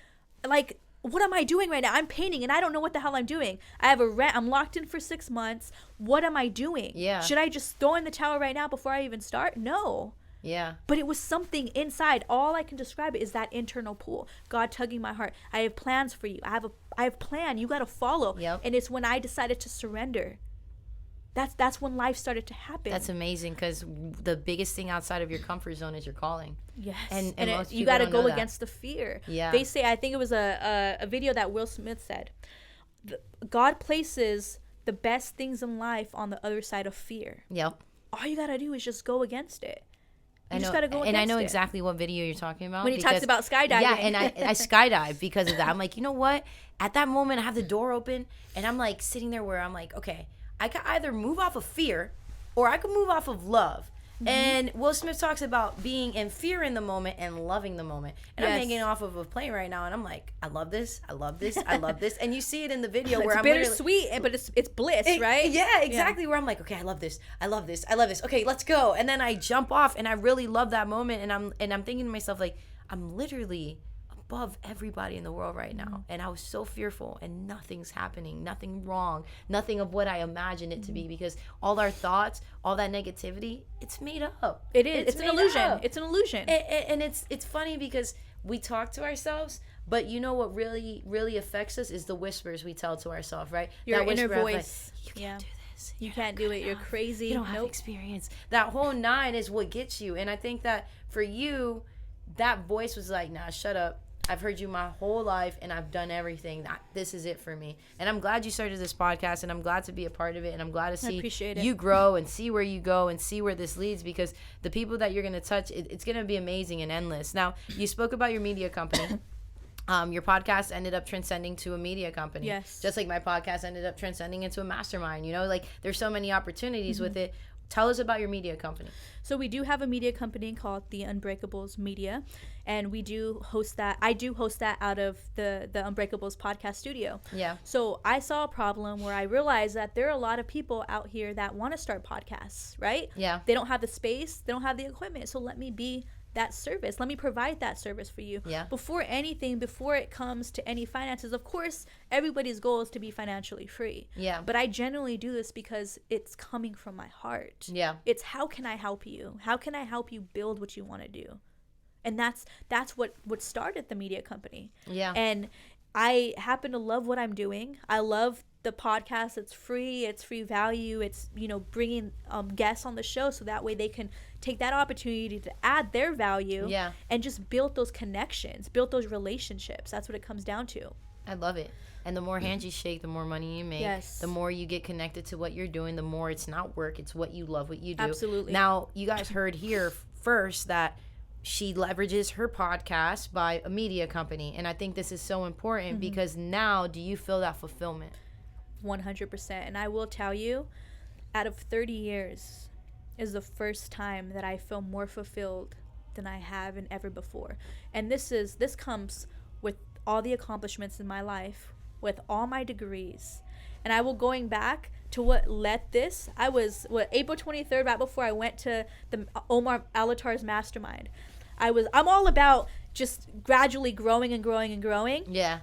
C: Like, what am I doing right now? I'm painting and I don't know what the hell I'm doing. I have a rent. I'm locked in for 6 months. What am I doing?
B: Yeah.
C: Should I just throw in the towel right now before I even start? No.
B: Yeah.
C: But it was something inside. All I can describe it is that internal pull. God tugging my heart. I have plans for you. I have a plan. You got to follow.
B: Yep.
C: And it's when I decided to surrender. That's when life started to happen.
B: That's amazing, because the biggest thing outside of your comfort zone is your calling.
C: Yes.
B: And most
C: you
B: people
C: got to
B: don't
C: go
B: know that.
C: against the fear.
B: Yeah.
C: They say, I think it was a video that Will Smith said, God places the best things in life on the other side of fear.
B: Yep.
C: All you got to do is just go against it.
B: I
C: just
B: know,
C: gotta go
B: and I
C: against
B: know
C: it.
B: exactly what video you're talking about.
C: When he talks about skydiving.
B: Yeah, and I skydive because of that. I'm like, you know what? At that moment, I have the door open, and I'm like sitting there where I'm like, okay, I could either move off of fear, or I could move off of love. Mm-hmm. And Will Smith talks about being in fear in the moment and loving the moment. And
C: Yes.
B: I'm hanging off of a plane right now, and I'm like, I love this, I love this, I love this. And you see it in the video where
C: it's
B: I'm
C: bittersweet, but it's bliss, right?
B: Yeah, exactly. Where I'm like, okay, I love this, I love this, I love this. Okay, let's go. And then I jump off, and I really love that moment. And I'm thinking to myself, like, I'm literally above everybody in the world right now. And I was so fearful, and nothing's happening, nothing wrong, nothing of what I imagined it to be, because all our thoughts, all that negativity, it's made up.
C: It is. It's an illusion.
B: up.
C: It's an illusion.
B: And it's funny because we talk to ourselves, but you know what really affects us is the whispers we tell to ourselves, right?
C: Your
B: that
C: inner
B: whisper of,
C: voice.
B: like, you can't do this.
C: You can't do it. You're crazy.
B: You don't have experience. That whole 9 is what gets you. And I think that for you, that voice was like, nah, shut up. I've heard you my whole life, and I've done everything. This is it for me. And I'm glad you started this podcast, and I'm glad to be a part of it, and I'm glad to see you grow and see where you go and see where this leads, because the people that you're going to touch, it's going to be amazing and endless. Now, you spoke about your media company. Your podcast ended up transcending to a media company.
C: Yes.
B: Just like my podcast ended up transcending into a mastermind. You know, like, there's so many opportunities with it. Tell us about your media company.
C: So we do have a media company called The Unbreakables Media, and we do host that. I do host that out of the Unbreakables podcast studio.
B: Yeah.
C: So I saw a problem where I realized that there are a lot of people out here that want to start podcasts, right?
B: Yeah.
C: They don't have the space, they don't have the equipment. So let me be that service. Let me provide that service for you.
B: Yeah.
C: Before it comes to any finances, of course, everybody's goal is to be financially free.
B: Yeah.
C: But I generally do this because it's coming from my heart.
B: Yeah.
C: It's how can I help you? How can I help you build what you want to do? And that's what started the media company.
B: Yeah.
C: And I happen to love what I'm doing. I love the podcast. It's free value. It's, bringing guests on the show so that way they can take that opportunity to add their value.
B: Yeah.
C: And just build those connections, build those relationships. That's what it comes down to.
B: I love it. And the more hands you shake, the more money you make.
C: Yes.
B: The more you get connected to what you're doing, the more it's not work, it's what you love, what you do.
C: Absolutely.
B: Now, you guys heard here first that she leverages her podcast by a media company. And I think this is so important because now, do you feel that fulfillment?
C: 100%. And I will tell you, out of 30 years is the first time that I feel more fulfilled than I have in ever before. And this comes with all the accomplishments in my life, with all my degrees. And I will going back to what led this. I was April 23rd, right before I went to the Omar Alatar's mastermind. I'm all about just gradually growing and growing and growing.
B: Yeah.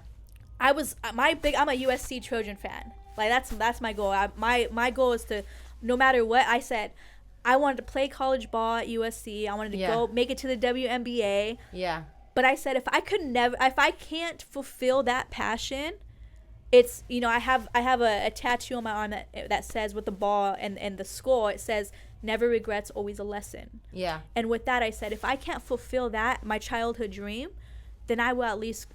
C: I'm a USC Trojan fan. Like that's my goal. My goal is to, no matter what, I said I wanted to play college ball at USC. I wanted to go make it to the WNBA.
B: Yeah.
C: But I said if I can't fulfill that passion, it's, I have a tattoo on my arm that says, with the ball and the skull, it says, never regrets, always a lesson.
B: Yeah.
C: And with that, I said, if I can't fulfill that, my childhood dream, then I will at least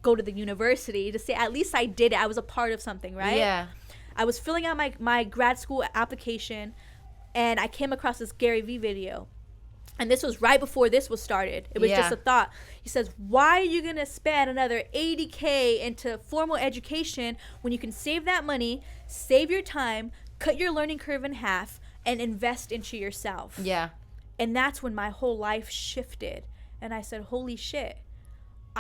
C: go to the university to say, at least I did it. I was a part of something, right?
B: Yeah.
C: I was filling out my grad school application, and I came across this Gary Vee video. And this was right before this was started. It was just a thought. He says, why are you going to spend another $80K into formal education when you can save that money, save your time, cut your learning curve in half, and invest into yourself?
B: Yeah.
C: And that's when my whole life shifted. And I said, holy shit,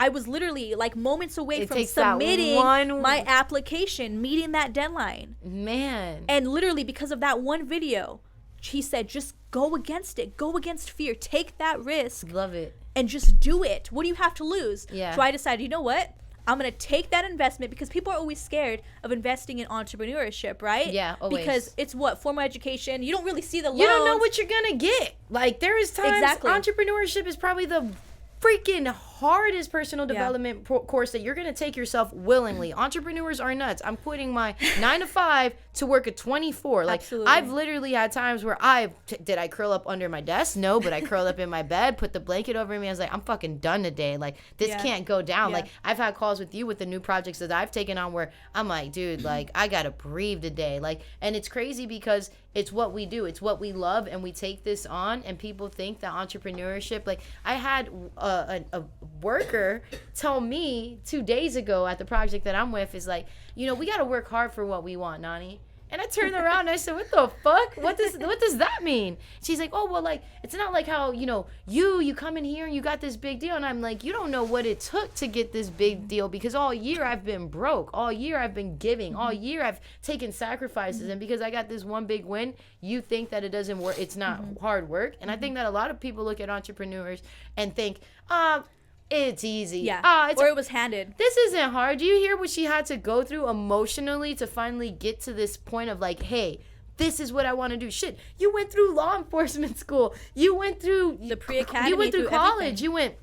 C: I was literally like moments away
B: It
C: from
B: takes that
C: submitting
B: one-
C: my application, meeting that deadline.
B: Man.
C: And literally because of that one video, he said, just go against it. Go against fear. Take that risk.
B: Love it.
C: And just do it. What do you have to lose?
B: Yeah.
C: So I decided, you know what? I'm going to take that investment, because people are always scared of investing in entrepreneurship, right?
B: Yeah, always.
C: Because it's what? Formal education. You don't really see the loans.
B: You don't know what you're going to get. Like, there is times
C: Exactly.
B: entrepreneurship is probably the freaking hardest personal development course that you're going to take yourself willingly. Entrepreneurs are nuts. I'm quitting my 9 to 5 to work at 24. Like,
C: Absolutely.
B: I've literally had times where did I curl up under my desk? No, but I curled up in my bed, put the blanket over me. I was like, I'm fucking done today. Like, this can't go down.
C: Yeah.
B: Like, I've had calls with you with the new projects that I've taken on where I'm like, dude, like, I got to breathe today. Like, and it's crazy because it's what we do. It's what we love, and we take this on, and people think that entrepreneurship, like, I had a worker tell me 2 days ago at the project that I'm with, is like, you know, we got to work hard for what we want, Nani. And I turned around and I said, what the fuck? What does that mean? She's like, oh, well, like, it's not like how, you know, you come in here and you got this big deal. And I'm like, you don't know what it took to get this big deal, because all year I've been broke. All year I've been giving. All year I've taken sacrifices. And because I got this one big win, you think that it doesn't work. It's not hard work. And I think that a lot of people look at entrepreneurs and think, it's easy.
C: Yeah. Or it was handed.
B: This isn't hard. Do you hear what she had to go through emotionally to finally get to this point of like, hey, this is what I want to do. Shit, you went through law enforcement school. You went through
C: the pre-academy.
B: You went through college.
C: Everything.
B: You went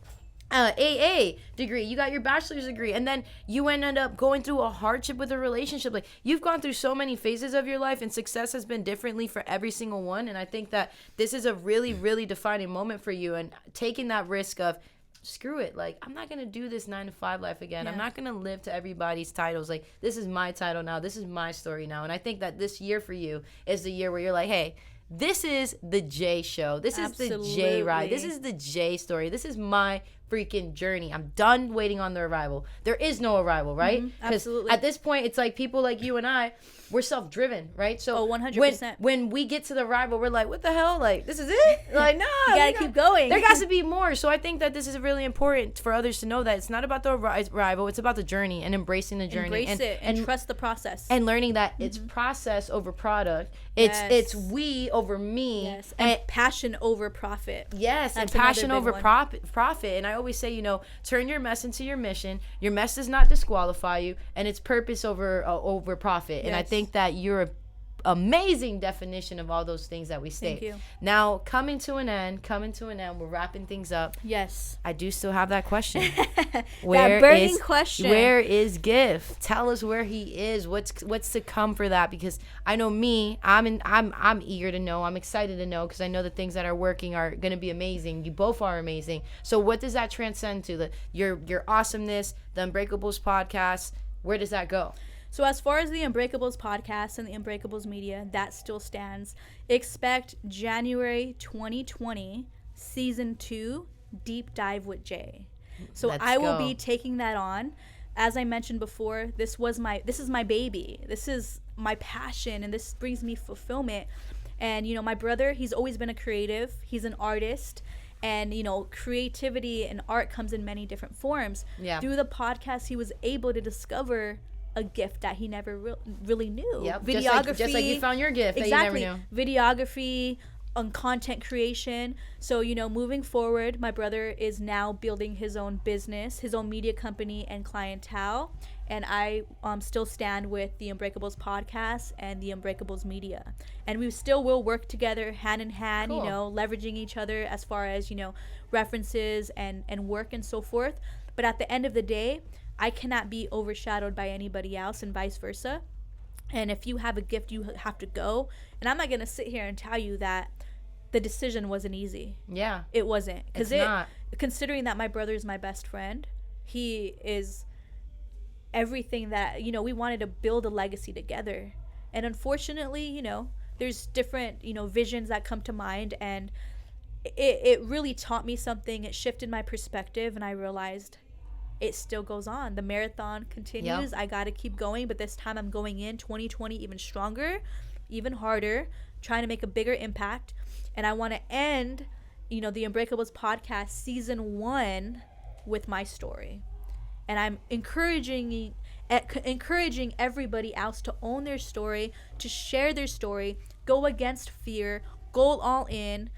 B: AA degree. You got your bachelor's degree, and then you ended up going through a hardship with a relationship. Like, you've gone through so many phases of your life, and success has been differently for every single one. And I think that this is a really, really defining moment for you, and taking that risk of, screw it, like, I'm not gonna do this 9 to 5 life again. I'm not gonna live to everybody's titles. Like, this is my title now. This is my story now. And I think that this year for you is the year where you're like, hey, this is the J show. This is the J ride. This is the J story. This is my freaking journey. I'm done waiting on the arrival. There is no arrival, right?
C: Absolutely.
B: At this point, it's like people like you and I, we're self-driven, right? So
C: 100%.
B: when we get to the arrival, we're like, what the hell? Like, this is it? Like, no.
C: You gotta keep going.
B: There got to be more. So I think that this is really important for others to know that it's not about the arrival. It's about the journey and embracing the journey.
C: Embrace it and trust the process.
B: And learning that it's process over product. It's we over me.
C: Yes. And passion over profit.
B: Yes.
C: That's
B: and passion over profit. And I always say, you know, turn your mess into your mission. Your mess does not disqualify you, and it's purpose over profit.
C: Yes.
B: And I think that you're a amazing definition of all those things that we state.
C: Thank you.
B: Now, coming to an end, we're wrapping things up.
C: Yes.
B: I do still have that question.
C: That burning question.
B: Where is Gift? Tell us where he is. What's to come for that? Because I know me, I'm eager to know. I'm excited to know, because I know the things that are working are going to be amazing. You both are amazing. So what does that transcend to? Your awesomeness, the Unbreakables podcast, where does that go?
C: So as far as the Unbreakables podcast and the Unbreakables media, that still stands. Expect January 2020, season 2, Deep Dive with Jay. So I will be taking that on. As I mentioned before, this is my baby. This is my passion, and this brings me fulfillment. And, you know, my brother, he's always been a creative. He's an artist. And, you know, creativity and art comes in many different forms.
B: Yeah.
C: Through the podcast, he was able to discover a gift that he never really knew.
B: Yep.
C: Videography.
B: Just like you found your gift
C: exactly,
B: that you never knew.
C: Videography, on content creation. So, you know, moving forward, my brother is now building his own business, his own media company and clientele. And I still stand with the Unbreakables podcast and the Unbreakables media. And we still will work together hand in hand,
B: Cool.
C: you know, leveraging each other as far as, you know, references and work and so forth. But at the end of the day, I cannot be overshadowed by anybody else, and vice versa. And if you have a gift, you have to go. And I'm not going to sit here and tell you that the decision wasn't easy.
B: Yeah.
C: It wasn't.
B: It's not.
C: Considering that my brother is my best friend, he is everything that, you know, we wanted to build a legacy together. And unfortunately, you know, there's different, you know, visions that come to mind. And it really taught me something. It shifted my perspective, and I realized it still goes on. The marathon continues. Yep. I got to keep going, but this time I'm going in 2020 even stronger, even harder, trying to make a bigger impact. And I want to end, you know, the Unbreakables podcast season 1 with my story. And I'm encouraging everybody else to own their story, to share their story, go against fear, go all in,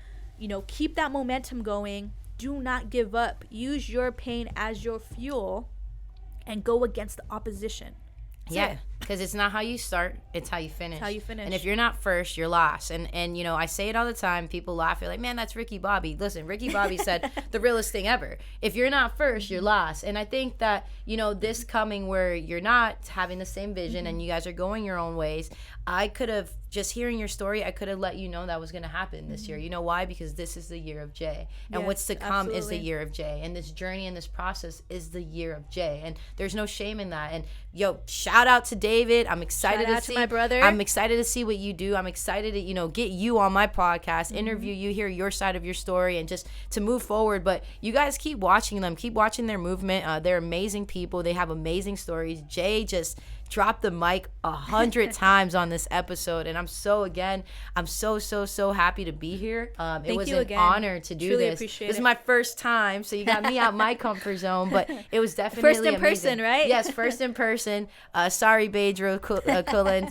C: keep that momentum going. Do not give up. Use your pain as your fuel and go against the opposition.
B: Yeah, because it's not how you start, it's how you finish.
C: It's how you finish.
B: And if you're not first, you're lost. And I say it all the time. People laugh. They're like, man, that's Ricky Bobby. Listen, Ricky Bobby said the realest thing ever. If you're not first, you're lost. And I think that, this coming where you're not having the same vision and you guys are going your own ways, I could have, just hearing your story, I could have let you know that was going to happen this year. You know why? Because this is the year of Jay. And what's to come is the year of Jay. And this journey and this process is the year of Jay. And there's no shame in that. And shout out to David. I'm excited to see
C: my brother.
B: I'm excited to see what you do. I'm excited to, get you on my podcast, interview you, hear your side of your story, and just to move forward. But you guys keep watching them. Keep watching their movement. They're amazing people. They have amazing stories. Jay just dropped the mic 100 times on this episode, and I'm so happy to be here. It was an honor to do
C: Truly
B: this.
C: Appreciate
B: this
C: it.
B: is my first time, so you got me out my comfort zone, but it was definitely
C: first in
B: amazing.
C: person, right?
B: Yes, first in person. Sorry, Bedro Cullen.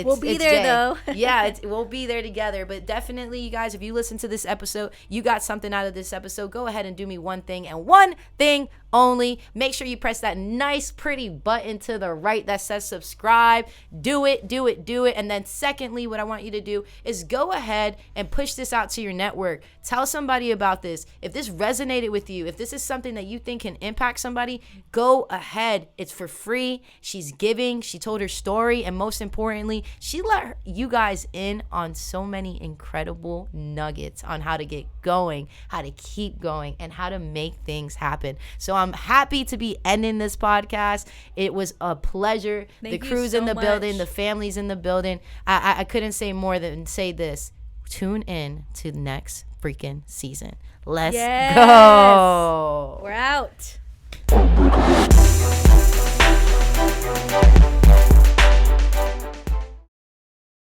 C: We'll be
B: it's
C: there
B: Jay.
C: though.
B: Yeah, we'll be there together. But definitely, you guys, if you listen to this episode, you got something out of this episode, go ahead and do me one thing and one thing only. Make sure you press that nice, pretty button to the right that says subscribe. Do it. And then secondly, what I want you to do is go ahead and push this out to your network. Tell somebody about this. If this resonated with you, if this is something that you think can impact somebody, go ahead. It's for free. She's giving. She told her story. And most importantly, she let you guys in on so many incredible nuggets on how to get going, how to keep going, and how to make things happen. So I'm happy to be ending this podcast. It was a pleasure. The crew's in the building. The family's in the building. I couldn't say more than say this. Tune in to the next freaking season. Let's go.
C: We're out.